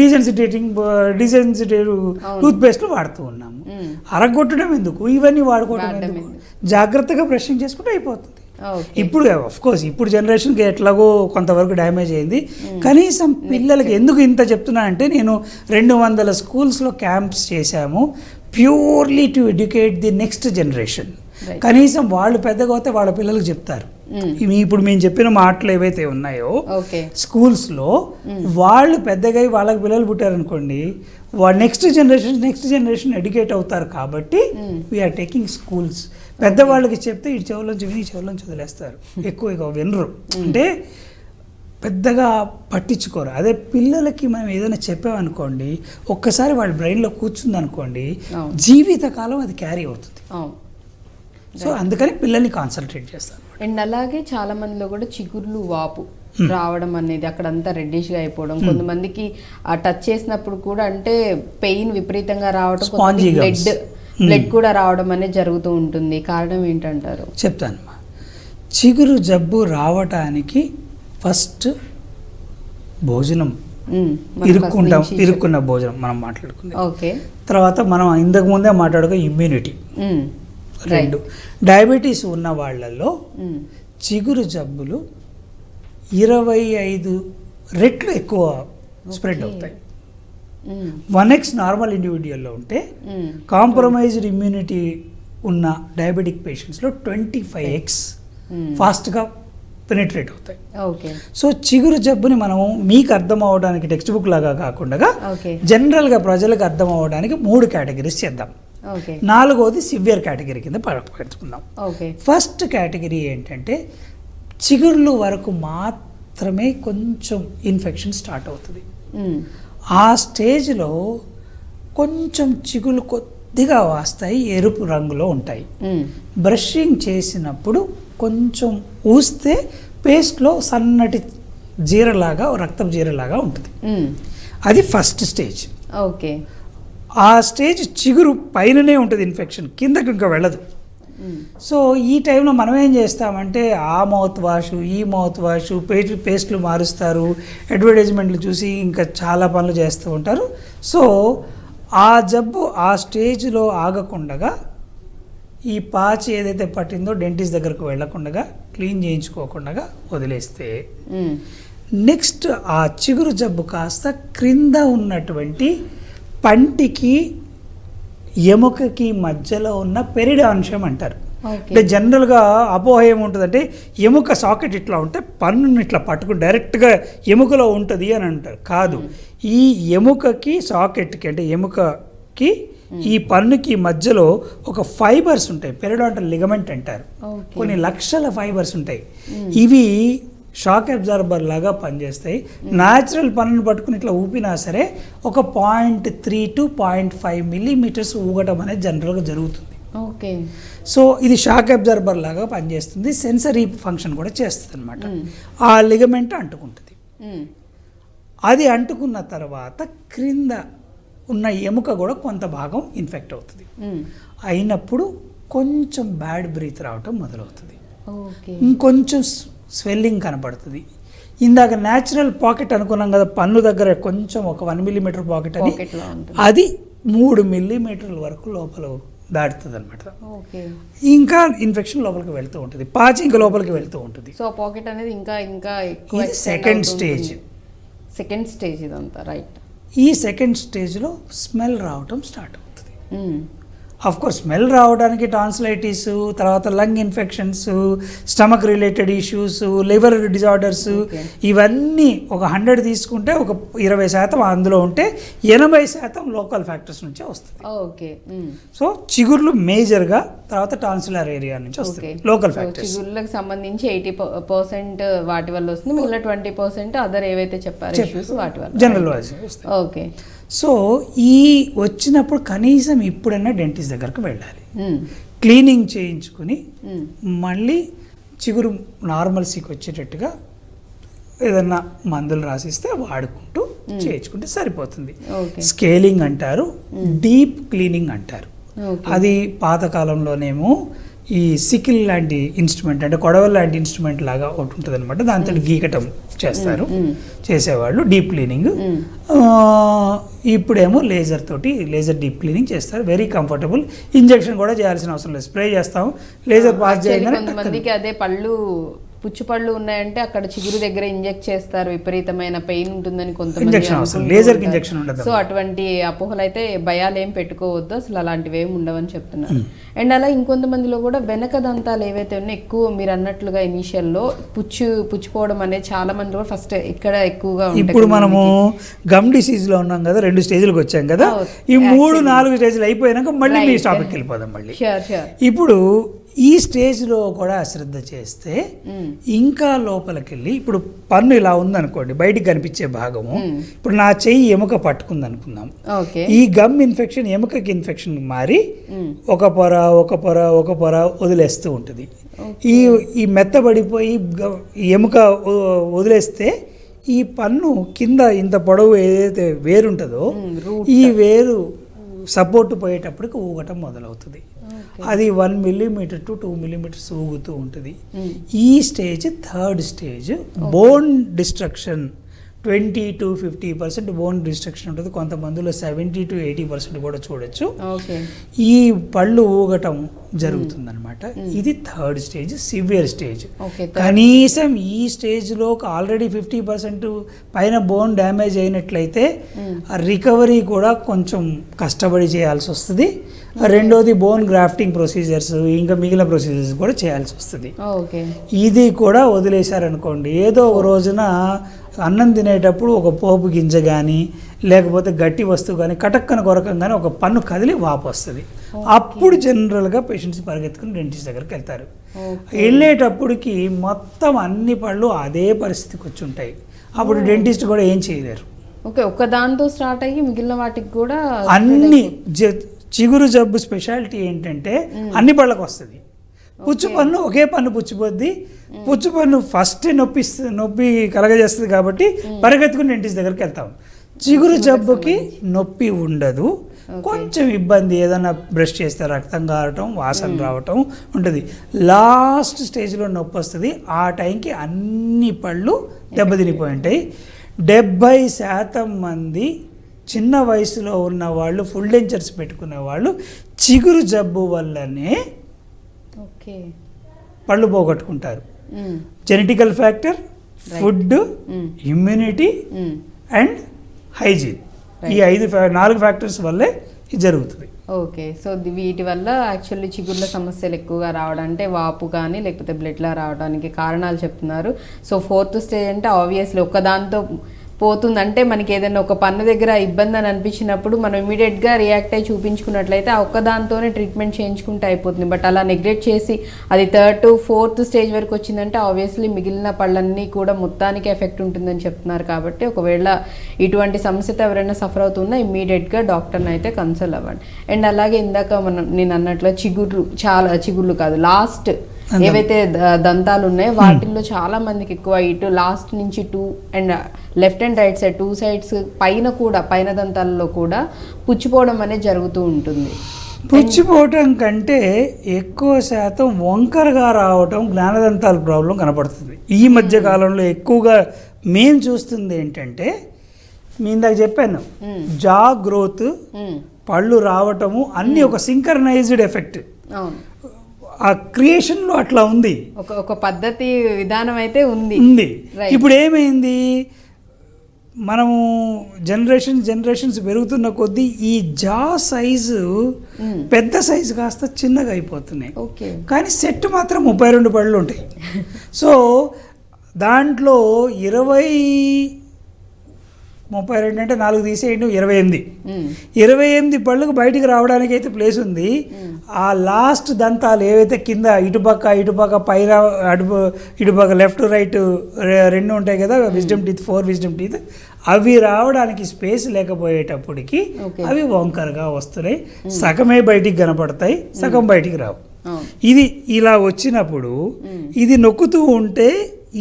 డీసెన్సిటివ్ టూత్ పేస్ట్లు వాడుతూ ఉన్నాము. అరగొట్టడం ఎందుకు, ఇవన్నీ వాడుకోవడం ఎందుకు, జాగ్రత్తగా బ్రషింగ్ చేసుకుంటే అయిపోతుంది. ఇప్పుడు కోర్స్ ఇప్పుడు జనరేషన్కి ఎట్లాగో కొంతవరకు డ్యామేజ్ అయింది. కనీసం పిల్లలకి ఎందుకు ఇంత చెప్తున్నా అంటే, నేను 200 స్కూల్స్లో క్యాంప్స్ చేశాము purely to educate the next generation. కనీసం వాళ్ళు పెద్దగా అయితే వాళ్ళ పిల్లలకు చెప్తారు. ఇప్పుడు మేము చెప్పిన మాటలు ఏవైతే ఉన్నాయో స్కూల్స్లో వాళ్ళు పెద్దగా వాళ్ళకి పిల్లలు పుట్టారనుకోండి, నెక్స్ట్ జనరేషన్ ఎడ్యుకేట్ అవుతారు. కాబట్టి వీఆర్ టేకింగ్ స్కూల్స్. పెద్దవాళ్ళకి చెప్తే ఈ చెవులోంచి విని చెవులోంచి వదిలేస్తారు, ఎక్కువ వినరు, అంటే పెద్దగా పట్టించుకోరు. అదే పిల్లలకి మనం ఏదైనా చెప్పామనుకోండి, ఒక్కసారి వాళ్ళ బ్రెయిన్లో కూర్చుంది అనుకోండి, జీవితకాలం అది క్యారీ అవుతుంది. సో అందుకని పిల్లల్ని కాన్సన్ట్రేట్ చేస్తాను. అండ్ అలాగే చాలా మందిలో కూడా చిగుర్లు వాపు రావడం అనేది, అక్కడంతా రెడ్డిష్గా అయిపోవడం, కొంతమందికి ఆ టచ్ చేసినప్పుడు కూడా అంటే పెయిన్ విపరీతంగా రావడం, బ్లడ్ కూడా రావడం అనేది జరుగుతూ ఉంటుంది. కారణం ఏంటంటారు? చెప్తానమ్మా. చిగురు జబ్బు రావటానికి ఫస్ట్ భోజనం, ఇరుక్కున్న భోజనం మనం మాట్లాడుకుందాం. ఓకే, తర్వాత మనం ఇంతకు ముందే మాట్లాడుకో ఇమ్యూనిటీ. 2, డయాబెటీస్ ఉన్న వాళ్ళల్లో చిగురు జబ్బులు 25 రెట్లు ఎక్కువ స్ప్రెడ్ అవుతాయి. 1x నార్మల్ ఇండివిజువల్లో ఉంటే కాంప్రమైజ్డ్ ఇమ్యూనిటీ ఉన్న డయాబెటిక్ పేషెంట్స్లో 25x ఫాస్ట్గా పెనిట్రేట్ అవుతాయి. సో చిగురు జబ్బుని మనం మీకు అర్థం అవ్వడానికి టెక్స్ట్ బుక్ లాగా కాకుండా జనరల్గా ప్రజలకు అర్థం అవ్వడానికి 3 కేటగిరీస్ చేద్దాం. 4వది సివియర్ కేటగిరీ కింద పెట్టుకుందాం. ఫస్ట్ కేటగిరీ ఏంటంటే చిగుర్లు వరకు మాత్రమే కొంచెం ఇన్ఫెక్షన్ స్టార్ట్ అవుతుంది. ఆ స్టేజ్లో కొంచెం చిగుళ్ళు కొద్దిగా వాస్తాయి, ఎరుపు రంగులో ఉంటాయి. బ్రషింగ్ చేసినప్పుడు కొంచెం ఊస్తే పేస్ట్లో సన్నటి జీరలాగా, రక్తపు జీరలాగా ఉంటుంది. అది ఫస్ట్ స్టేజ్. ఓకే, ఆ స్టేజ్ చిగురు పైననే ఉంటుంది, ఇన్ఫెక్షన్ కిందకి ఇంకా వెళ్ళదు. సో ఈ టైంలో మనం ఏం చేస్తామంటే ఆ మౌత్ వాష్, ఈ మౌత్ వాష్, పేస్ట్లు మారుస్తారు, అడ్వర్టైజ్మెంట్లు చూసి ఇంకా చాలా పనులు చేస్తూ ఉంటారు. సో ఆ జబ్బు ఆ స్టేజ్లో ఆగకుండా, ఈ పాచి ఏదైతే పట్టిందో డెంటిస్ట్ దగ్గరకు వెళ్ళకుండా, క్లీన్ చేయించుకోకుండా వదిలేస్తే నెక్స్ట్ ఆ చిగురు జబ్బు కాస్త క్రింద ఉన్నటువంటి పంటికి ఎముకకి మధ్యలో ఉన్న పెరిడాన్షియం అంటారు. అంటే జనరల్గా అపోహ ఏముంటుందంటే ఎముక సాకెట్ ఇట్లా ఉంటే పన్నుని ఇట్లా పట్టుకుని డైరెక్ట్గా ఎముకలో ఉంటుంది అని అంటారు. కాదు, ఈ ఎముకకి సాకెట్కి అంటే ఎముకకి ఈ పన్నుకి మధ్యలో ఒక ఫైబర్స్ ఉంటాయి, పెరిడాంటల్ లిగమెంట్ అంటారు. కొన్ని లక్షల ఫైబర్స్ ఉంటాయి. ఇవి షాక్ అబ్జార్బర్ లాగా పనిచేస్తాయి. న్యాచురల్ పన్నును పట్టుకుని ఇట్లా ఊపినా సరే ఒక 0.3 to 0.5 మిల్లీమీటర్స్ ఊగటం అనేది జనరల్గా జరుగుతుంది. ఓకే, సో ఇది షాక్ అబ్జార్బర్ లాగా పనిచేస్తుంది, సెన్సరీ ఫంక్షన్ కూడా చేస్తుంది అనమాట. ఆ లిగమెంట్ అంటుకుంటుంది. అది అంటుకున్న తర్వాత క్రింద ఉన్న ఎముక కూడా కొంత భాగం ఇన్ఫెక్ట్ అవుతుంది. అయినప్పుడు కొంచెం బ్యాడ్ బ్రీత్ రావటం మొదలవుతుంది, ఇంకొంచెం స్వెల్లింగ్ కనపడుతుంది. ఇందాక న్యాచురల్ పాకెట్ అనుకున్నాం కదా, పన్ను దగ్గర కొంచెం ఒక 1 మిల్లీమీటర్ పాకెట్ అని, అది 3 మిల్లీమీటర్ల వరకు లోపల దాటుతుంది అనమాట. ఇంకా ఇన్ఫెక్షన్ లోపలికి వెళ్తూ ఉంటుంది, పాచి ఇంకా లోపలికి వెళ్తూ ఉంటుంది. సో పాకెట్ అనేది ఇంకా సెకండ్ స్టేజ్ ఇదంతా రైట్. ఈ సెకండ్ స్టేజ్లో స్మెల్ రావటం స్టార్ట్ అవుతుంది. ఆఫ్ కోర్స్ స్మెల్ రావడానికి టాన్సిలైటిస్, తర్వాత lung infections, stomach related issues, liver disorders, ఇవన్నీ ఒక 100 తీసుకుంటే ఒక 20% అందులో ఉంటే 80% లోకల్ ఫ్యాక్టర్స్ నుంచే వస్తుంది. ఓకే. సో చిగుర్లు మేజర్గా, తర్వాత టాన్సిలర్ ఏరియా నుంచి వస్తుంది లోకల్ ఫ్యాక్టర్స్. చిగుర్లకు సంబంధించి 80% వాటి వల్ల వస్తుంది, మిగిలిన 20% అదర్ ఏవైతే చెప్పారో ఇష్యూస్ వాటి వల్ల జనరల్ వైజ్ వస్తుంది. ఓకే. సో ఈ వచ్చినప్పుడు కనీసం ఇప్పుడైనా డెంటిస్ట్ దగ్గరకు వెళ్ళాలి, క్లీనింగ్ చేయించుకుని మళ్ళీ చిగురు నార్మల్సీకి వచ్చేటట్టుగా ఏదన్నా మందులు రాసిస్తే వాడుకుంటూ చేయించుకుంటే సరిపోతుంది. స్కేలింగ్ అంటారు, డీప్ క్లీనింగ్ అంటారు. అది పాతకాలంలోనేమో ఈ సికిల్ లాంటి ఇన్స్ట్రుమెంట్, అంటే కొడవల్ లాంటి ఇన్స్ట్రుమెంట్ లాగా ఒకటి ఉంటుంది అనమాట, దాంతో గీకటం చేస్తారు చేసేవాళ్ళు డీప్ క్లీనింగ్. ఇప్పుడేమో లేజర్ డీప్ క్లీనింగ్ చేస్తారు, వెరీ కంఫర్టబుల్. ఇంజెక్షన్ కూడా చేయాల్సిన అవసరం లేదు, స్ప్రే చేస్తాం, లేజర్ పాస్ చేయగానే. కొంతమందికి అదే పుచ్చుపళ్ళు ఉన్నాయంటే అక్కడ చిగురు దగ్గర ఇంజెక్ట్ చేస్తారు, విపరీతమైన పెయిన్ ఉంటుందని కొంతమంది. ఇంజెక్షన్ ఉండదు. సో అటువంటి అపోహలు అయితే భయాలు ఏం పెట్టుకోవద్దు, అసలు అలాంటివి ఏమి ఉండవని చెప్తున్నారు. అండ్ అలా ఇంకొంతమందిలో కూడా వెనక దంతాలు ఏవైతే ఉన్నాయో ఎక్కువ మీరు అన్నట్లుగా ఇనీషియల్లో పుచ్చిపోవడం అనేది చాలా మంది కూడా ఫస్ట్ ఇక్కడ ఎక్కువగా ఉంటుంది. ఇప్పుడు మనము గమ్ డిసీజ్ లో ఉన్నాం కదా, 2 స్టేజ్లకు వచ్చాం కదా, ఈ 3-4 స్టేజ్లు అయిపోయినాక మళ్ళీ మీ టాపిక్కి వెళ్ళిపోదాం. మళ్ళీ ఇప్పుడు ఈ స్టేజ్లో కూడా అశ్రద్ధ చేస్తే ఇంకా లోపలికి వెళ్ళి, ఇప్పుడు పన్ను ఇలా ఉందనుకోండి, బయటికి కనిపించే భాగము, ఇప్పుడు నా చెయ్యి ఎముక పట్టుకుంది అనుకుందాం, ఈ గమ్ ఇన్ఫెక్షన్ ఎముకకి ఇన్ఫెక్షన్ మారి ఒక పొర వదిలేస్తూ ఉంటుంది. ఈ మెత్తబడిపోయి ఎముక వదిలేస్తే ఈ పన్ను కింద ఇంత పొడవు ఏదైతే వేరుంటుందో ఈ వేరు సపోర్ట్ పోయేటప్పటికి ఊగటం మొదలవుతుంది. అది 1 millimeter to 2 millimeters ఊగుతూ ఉంటుంది. ఈ stage third stage, bone destruction. 20 to 50% bone destruction ఉంటుంది, కొంతమందిలో 70 to 80% కూడా చూడొచ్చు. ఈ పళ్ళు ఊగటం జరుగుతుంది అనమాట. ఇది థర్డ్ స్టేజ్, సివియర్ స్టేజ్. కనీసం ఈ స్టేజ్లో ఆల్రెడీ 50% పైన బోన్ డ్యామేజ్ అయినట్లయితే రికవరీ కూడా కొంచెం కష్టపడి చేయాల్సి వస్తుంది. రెండోది బోన్ గ్రాఫ్టింగ్ ప్రొసీజర్స్, ఇంకా మిగిలిన ప్రొసీజర్స్ కూడా చేయాల్సి వస్తుంది. ఇది కూడా వదిలేశారనుకోండి, ఏదో ఒక రోజున అన్నం తినేటప్పుడు ఒక పోపు గింజ కానీ లేకపోతే గట్టి వస్తువు కానీ కటక్కన కొరకంగానే ఒక పన్ను కదిలి వాపు వస్తుంది. అప్పుడు జనరల్గా పేషెంట్స్ పరిగెత్తుకుని డెంటిస్ట్ దగ్గరికి వెళ్తారు. వెళ్ళేటప్పటికి మొత్తం అన్ని పళ్ళు అదే పరిస్థితికి వచ్చి ఉంటాయి. అప్పుడు డెంటిస్ట్ కూడా ఏం చేయలేరు. ఒక దాంతో స్టార్ట్ అయ్యి మిగిలిన వాటికి కూడా అన్ని చిగురు జబ్బు స్పెషాలిటీ ఏంటంటే అన్ని పళ్ళకు వస్తుంది. పుచ్చు పన్ను ఒకే పన్ను పుచ్చిపోద్ది, పుచ్చు పన్ను ఫస్ట్ నొప్పి కలగజేస్తుంది కాబట్టి పరిగెత్తుకుని డెంటిస్ట్ దగ్గరికి వెళ్తాం. చిగురు జబ్బుకి నొప్పి ఉండదు, కొంచెం ఇబ్బంది, ఏదైనా బ్రష్ చేస్తే రక్తం కారటం, వాసన రావటం ఉంటుంది. లాస్ట్ స్టేజ్లో నొప్పి వస్తుంది. ఆ టైంకి అన్ని పళ్ళు దెబ్బతినిపోయి ఉంటాయి. 70% మంది చిన్న వయసులో ఉన్న వాళ్ళు, ఫుల్ డెంచర్స్ పెట్టుకునే వాళ్ళు చిగురు జబ్బు వల్లనే పళ్ళు పోగొట్టుకుంటారు. Genetical factor, food, immunity and hygiene, ఈ 4 ఫ్యాక్టర్స్ వల్లే ఇది జరుగుతుంది. ఓకే. సో వీటి వల్ల యాక్చువల్లీ చిగుర్ల సమస్యలు ఎక్కువగా రావడం, అంటే వాపు కానీ లేకపోతే బ్లడ్లా రావడానికి కారణాలు చెప్తున్నారు. సో 4th స్టేజ్ అంటే ఆబ్వియస్లీ ఒక్కదాంతో పోతుంది. అంటే మనకి ఏదైనా ఒక పన్ను దగ్గర ఇబ్బంది అని అనిపించినప్పుడు మనం ఇమీడియట్గా రియాక్ట్ అయ్యి చూపించుకున్నట్లయితే ఆ ఒక్కదాంతోనే ట్రీట్మెంట్ చేయించుకుంటే అయిపోతుంది. బట్ అలా నెగ్లెక్ట్ చేసి అది 3rd to 4th స్టేజ్ వరకు వచ్చిందంటే ఆబ్వియస్లీ మిగిలిన పళ్ళన్నీ కూడా మొత్తానికి ఎఫెక్ట్ ఉంటుందని చెప్తున్నారు. కాబట్టి ఒకవేళ ఇటువంటి సమస్యతో ఎవరైనా సఫర్ అవుతున్నా ఇమీడియట్గా డాక్టర్ని అయితే కన్సల్ట్ అవ్వండి. అండ్ అలాగే ఇందాక నేను అన్నట్లు చిగుర్లు కాదు, లాస్ట్ ఏవైతే దంతాలు ఉన్నాయో వాటిల్లో చాలా మందికి ఎక్కువ ఇటు లాస్ట్ నుంచి 2 and left and right side 2 sides పైన దంతాలలో కూడా పుచ్చిపోవడం అనేది జరుగుతూ ఉంటుంది. పుచ్చిపోవటం కంటే ఎక్కువ శాతం వంకరగా రావటం జ్ఞానదంతాల ప్రాబ్లం కనపడుతుంది. ఈ మధ్య కాలంలో ఎక్కువగా మేము చూస్తుంది ఏంటంటే, మీ ఇందాక చెప్పాను, జా గ్రోత్, పళ్ళు రావటము అన్నీ ఒక సింక్రనైజ్డ్ ఎఫెక్ట్. ఆ క్రియేషన్లో అట్లా ఉంది, ఒక పద్ధతి విధానం అయితే ఉంది. ఇప్పుడు ఏమైంది, మనము జనరేషన్స్ పెరుగుతున్న కొద్దీ ఈ జా సైజు పెద్ద సైజు కాస్త చిన్నగా అయిపోతున్నాయి. ఓకే. కానీ సెట్ మాత్రం 32 పళ్ళు ఉంటాయి. సో దాంట్లో 32 అంటే 4 తీసేయండి, 28 పళ్ళకు బయటికి రావడానికి అయితే ప్లేస్ ఉంది. ఆ లాస్ట్ దంతాలు ఏవైతే కింద ఇటుపక్క పైన ఇటుపక్క లెఫ్ట్ రైట్ 2 ఉంటాయి కదా, విజ్డమ్ టీత్, 4 విజ్డమ్ టీత్, అవి రావడానికి స్పేస్ లేకపోయేటప్పటికి అవి వంకరగా వస్తున్నాయి. సగమే బయటికి కనపడతాయి, సగం బయటికి రావు. ఇది ఇలా వచ్చినప్పుడు ఇది నొక్కుతూ ఉంటే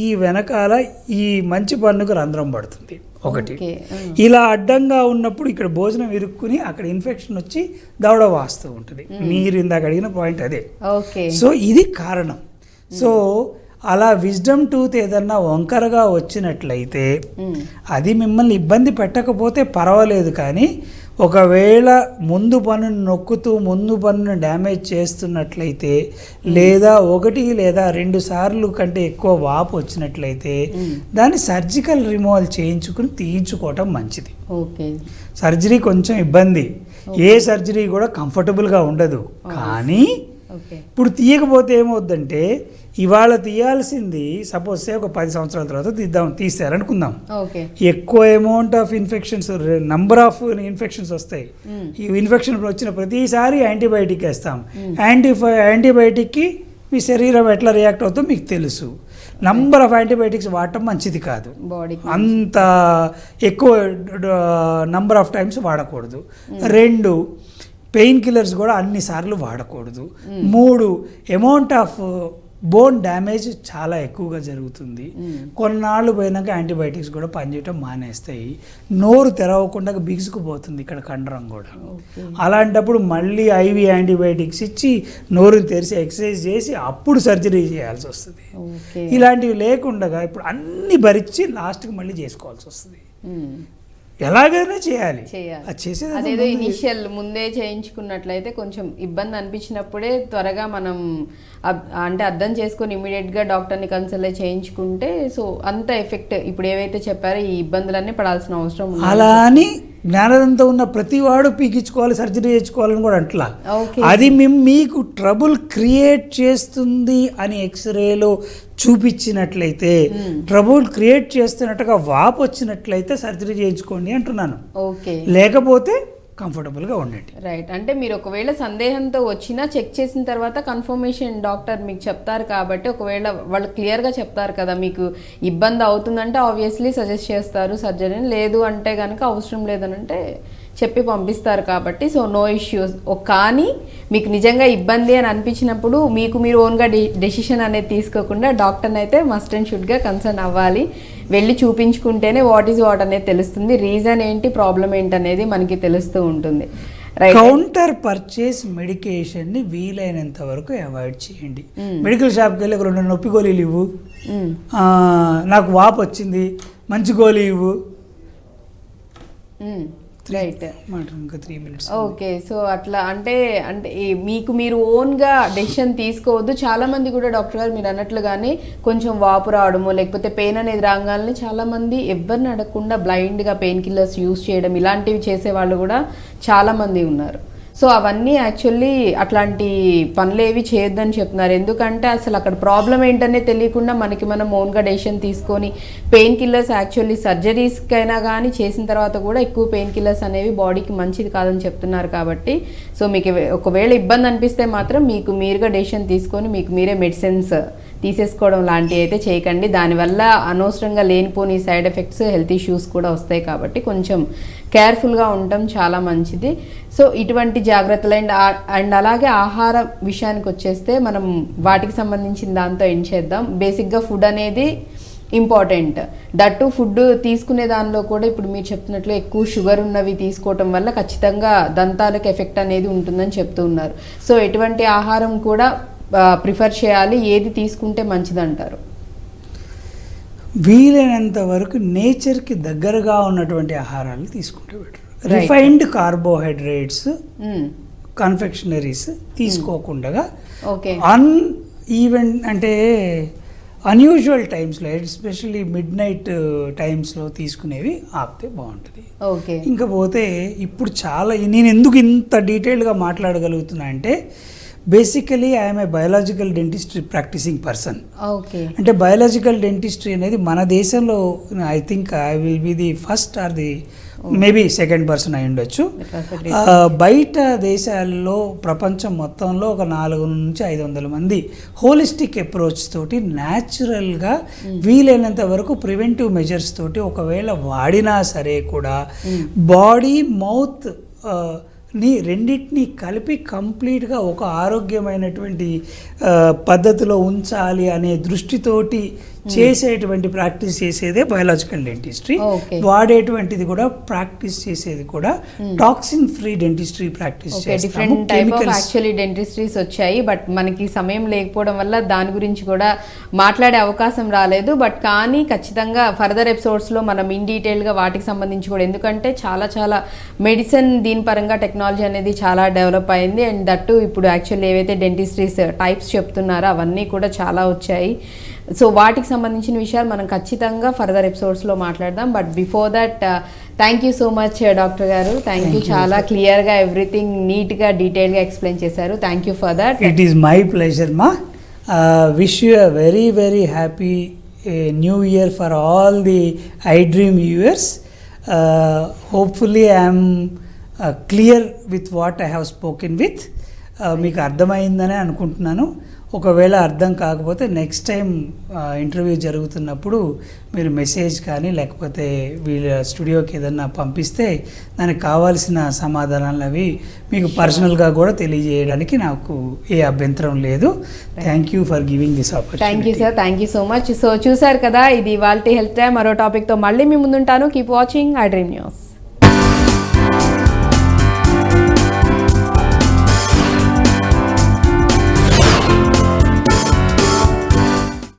ఈ వెనకాల ఈ మంచి పన్నుకు రంధ్రం పడుతుంది ఒకటి. ఇలా అడ్డంగా ఉన్నప్పుడు ఇక్కడ భోజనం ఇరుక్కుని అక్కడ ఇన్ఫెక్షన్ వచ్చి దవడ వాస్తూ ఉంటుంది. మీరు ఇందాక అడిగిన పాయింట్ అదే. సో ఇది కారణం. సో అలా విజ్డమ్ టూత్ ఏదన్నా వంకరగా వచ్చినట్లయితే అది మిమ్మల్ని ఇబ్బంది పెట్టకపోతే పర్వాలేదు, కానీ ఒకవేళ ముందు పన్నును నొక్కుతూ ముందు పన్నును డ్యామేజ్ చేస్తున్నట్లయితే, లేదా 1 లేదా 2 సార్లు కంటే ఎక్కువ వాపు వచ్చినట్లయితే దాన్ని సర్జికల్ రిమూవల్ చేయించుకుని తీయించుకోవటం మంచిది. సర్జరీ కొంచెం ఇబ్బంది, ఏ సర్జరీ కూడా కంఫర్టబుల్గా ఉండదు. కానీ ఇప్పుడు తీయకపోతే ఏమవుద్దంటే, ఇవాళ తీయాల్సింది సపోజ్ ఒక 10 సంవత్సరాల తర్వాత తీసారనుకుందాం, ఎక్కువ amount of infections, number of infections వస్తాయి. ఈ ఇన్ఫెక్షన్ వచ్చిన ప్రతిసారి యాంటీబయాటిక్ వేస్తాం. యాంటీబయాటిక్కి మీ శరీరం ఎట్లా రియాక్ట్ అవుతుందో మీకు తెలుసు. నంబర్ ఆఫ్ యాంటీబయాటిక్స్ వాడటం మంచిది కాదు, అంత ఎక్కువ నంబర్ ఆఫ్ టైమ్స్ వాడకూడదు. 2 పెయిన్ కిల్లర్స్ కూడా అన్నిసార్లు వాడకూడదు. 3 అమౌంట్ ఆఫ్ బోన్ డ్యామేజ్ చాలా ఎక్కువగా జరుగుతుంది. కొన్నాళ్ళు పోయినాక యాంటీబయాటిక్స్ కూడా పనిచేయటం మానేస్తాయి. నోరు తెరవకుండా బిగుసుకుపోతుంది ఇక్కడ కండరం కూడా. అలాంటప్పుడు మళ్ళీ ఐవి యాంటీబయాటిక్స్ ఇచ్చి నోరు తెరిచి ఎక్సర్సైజ్ చేసి అప్పుడు సర్జరీ చేయాల్సి వస్తుంది. ఇలాంటివి లేకుండా ఇప్పుడు అన్ని భరించి లాస్ట్కి మళ్ళీ చేసుకోవాల్సి వస్తుంది. ఎలాగైనా చేయాలి. అదేదో ఇనిషియల్ ముందే చేయించుకున్నట్లయితే కొంచెం ఇబ్బంది అనిపించినప్పుడే త్వరగా మనం అంటే అర్థం చేసుకొని ఇమీడియట్గా డాక్టర్ని కన్సల్ట్ చేయించుకుంటే సో అంత ఎఫెక్ట్ ఇప్పుడు ఏవైతే చెప్పారో ఈ ఇబ్బందులన్నీ పడాల్సిన అవసరం ఉంది. అలా అని జ్ఞానంతో ఉన్న ప్రతివాడు పీకించుకోవాలి, సర్జరీ చేయించుకోవాలని కూడా అంటలా. అది మీకు ట్రబుల్ క్రియేట్ చేస్తుంది అని ఎక్స్రేలో చూపించినట్లయితే, ట్రబుల్ క్రియేట్ చేస్తున్నట్టుగా వాపు వచ్చినట్లయితే సర్జరీ చేయించుకోండి అంటున్నాను. లేకపోతే కంఫర్టబుల్గా ఉండండి. రైట్. అంటే మీరు ఒకవేళ సందేహంతో వచ్చినా చెక్ చేసిన తర్వాత కన్ఫర్మేషన్ డాక్టర్ మీకు చెప్తారు కాబట్టి, ఒకవేళ వాళ్ళు క్లియర్గా చెప్తారు కదా మీకు ఇబ్బంది అవుతుందంటే ఆబ్వియస్లీ సజెస్ట్ చేస్తారు సర్జరీని, లేదు అంటే కనుక అవసరం లేదనంటే చెప్పి పంపిస్తారు కాబట్టి సో నో ఇష్యూస్. కానీ మీకు నిజంగా ఇబ్బంది అని అనిపించినప్పుడు మీరు ఓన్గా డెసిషన్ అనేది తీసుకోకుండా డాక్టర్ని అయితే మస్ట్ అండ్ షుడ్గా కన్సర్న్ అవ్వాలి. వెళ్ళి చూపించుకుంటేనే వాట్ ఈజ్ వాట్ అనేది తెలుస్తుంది, రీజన్ ఏంటి, ప్రాబ్లం ఏంటి అనేది మనకి తెలుస్తూ ఉంటుంది. కౌంటర్ పర్చేస్ మెడికేషన్ని వీలైనంత వరకు అవాయిడ్ చేయండి. మెడికల్ షాప్కి వెళ్ళి 2 నొప్పి గోళీలు ఇవ్వు, నాకు వాపు వచ్చింది మంచి గోళీ ఇవ్వు, రైట్. ఇంకా 3 minutes. ఓకే. సో అట్లా అంటే మీరు ఓన్గా డెసిషన్ తీసుకోవద్దు. చాలామంది కూడా డాక్టర్ గారు మీరు అన్నట్లుగానే కొంచెం వాపు రావడము లేకపోతే పెయిన్ అనేది రాగానే చాలామంది ఎవరిని అడగకుండా బ్లైండ్గా పెయిన్ కిల్లర్స్ యూజ్ చేయడం ఇలాంటివి చేసేవాళ్ళు కూడా చాలామంది ఉన్నారు. సో అవన్నీ యాక్చువల్లీ అట్లాంటి పనులు ఏవి చేయొద్దని చెప్తున్నారు. ఎందుకంటే అసలు అక్కడ ప్రాబ్లం ఏంటనే తెలియకుండా మనం ఓన్గా డెసిషన్ తీసుకొని పెయిన్ కిల్లర్స్ యాక్చువల్లీ సర్జరీస్కైనా కానీ చేసిన తర్వాత కూడా ఎక్కువ పెయిన్ కిల్లర్స్ అనేవి బాడీకి మంచిది కాదని చెప్తున్నారు. కాబట్టి సో మీకు ఒకవేళ ఇబ్బంది అనిపిస్తే మాత్రం మీరుగా డెసిషన్ తీసుకొని మీరే మెడిసిన్స్ తీసేసుకోవడం లాంటివి అయితే చేయకండి. దానివల్ల అనవసరంగా లేనిపోని సైడ్ ఎఫెక్ట్స్, హెల్త్ ఇష్యూస్ కూడా వస్తాయి. కాబట్టి కొంచెం కేర్ఫుల్గా ఉండటం చాలా మంచిది. సో ఇటువంటి జాగ్రత్తలు అండ్ అలాగే ఆహార విషయానికి వచ్చేస్తే మనం వాటికి సంబంధించిన దాంతో ఎండ్ చేద్దాం. బేసిక్గా ఫుడ్ అనేది ఇంపార్టెంట్. దట్టు ఫుడ్ తీసుకునే దానిలో కూడా ఇప్పుడు మీరు చెప్తున్నట్లు ఎక్కువ షుగర్ ఉన్నవి తీసుకోవటం వల్ల ఖచ్చితంగా దంతాలకు ఎఫెక్ట్ అనేది ఉంటుందని చెప్తూ ఉన్నారు. సో ఎటువంటి ఆహారం కూడా ప్రిఫర్ చేయాలి, ఏది తీసుకుంటే మంచిదంటారు? వీలైనంత వరకు నేచర్కి దగ్గరగా ఉన్నటువంటి ఆహారాలు తీసుకుంటే బెటర్. రిఫైన్డ్ కార్బోహైడ్రేట్స్, కన్ఫెక్షనరీస్ తీసుకోకుండా ఈవెన్ అంటే అన్యూజువల్ టైమ్స్లో ఎస్పెషల్లీ మిడ్ నైట్ టైమ్స్లో తీసుకునేవి ఆపితే బాగుంటుంది. ఓకే. ఇంకా పోతే ఇప్పుడు చాలా నేను ఎందుకు ఇంత డీటెయిల్గా మాట్లాడగలుగుతున్నా అంటే basically I'm a biological dentistry practising person. Okay. అంటే బయాలజికల్ డెంటిస్ట్రీ అనేది మన దేశంలో I think I will be the first or the maybe second person అయి ఉండొచ్చు. బయట దేశాల్లో ప్రపంచం మొత్తంలో ఒక 400 నుంచి 500 మంది హోలిస్టిక్ అప్రోచ్ తోటి న్యాచురల్గా వీలైనంత వరకు ప్రివెంటివ్ మెజర్స్ తోటి ఒకవేళ వాడినా సరే కూడా బాడీ మౌత్ రెండింటినీ కలిపి కంప్లీట్గా ఒక ఆరోగ్యమైనటువంటి పద్ధతిలో ఉంచాలి అనే దృష్టితోటి చేసేటువంటి ప్రాక్టీస్ చేసేదే బయాలజికల్ డెంటిస్ట్రీ. వాడేటువంటిది కూడా ప్రాక్టీస్ చేసేది కూడా టాక్సిన్ ఫ్రీ డెంటిస్ట్రీ ప్రాక్టీస్ చేస్తాము. డిఫరెంట్ టైప్ ఆఫ్ యాక్చువల్లీ డెంటిస్ట్రీస్ వచ్చాయి, బట్ మనకి సమయం లేకపోవడం వల్ల దాని గురించి కూడా మాట్లాడే అవకాశం రాలేదు. బట్ కానీ ఖచ్చితంగా ఫర్దర్ ఎపిసోడ్స్లో మనం ఇన్ డీటెయిల్గా వాటికి సంబంధించి కూడా, ఎందుకంటే చాలా చాలా మెడిసిన్ దీని పరంగా టెక్నాలజీ అనేది చాలా డెవలప్ అయింది. అండ్ దట్టు ఇప్పుడు యాక్చువల్లీ ఏవైతే డెంటిస్ట్రీస్ టైప్స్ చెప్తున్నారో అవన్నీ కూడా చాలా వచ్చాయి. సో వాటికి సంబంధించిన విషయాలు మనం ఖచ్చితంగా ఫర్దర్ ఎపిసోడ్స్లో మాట్లాడదాం. But before that thank you so much doctor గారు. Thank you. చాలా క్లియర్గా ఎవ్రీథింగ్ నీట్గా డీటెయిల్గా ఎక్స్ప్లెయిన్ చేశారు. Thank you for that. It is my pleasure మా. Wish you a very very happy new year for all the I dream viewers. Hopefully I'm clear with what I have spoken with. మీకు అర్థమైందని అనుకుంటున్నాను. ఒకవేళ అర్థం కాకపోతే next time interview జరుగుతున్నప్పుడు మీరు message కానీ లేకపోతే వీళ్ళ స్టూడియోకి ఏదన్నా పంపిస్తే దానికి కావాల్సిన సమాధానాలు అవి మీకు పర్సనల్గా కూడా తెలియజేయడానికి నాకు ఏ అభ్యంతరం లేదు. Thank you for giving this opportunity. Thank you sir. Thank you so much. So చూసారు కదా, ఇది ఇవాల్టి హెల్త్ టైమ్. మరో టాపిక్తో మళ్ళీ మీ ముందుంటాను. Keep watching I dream news.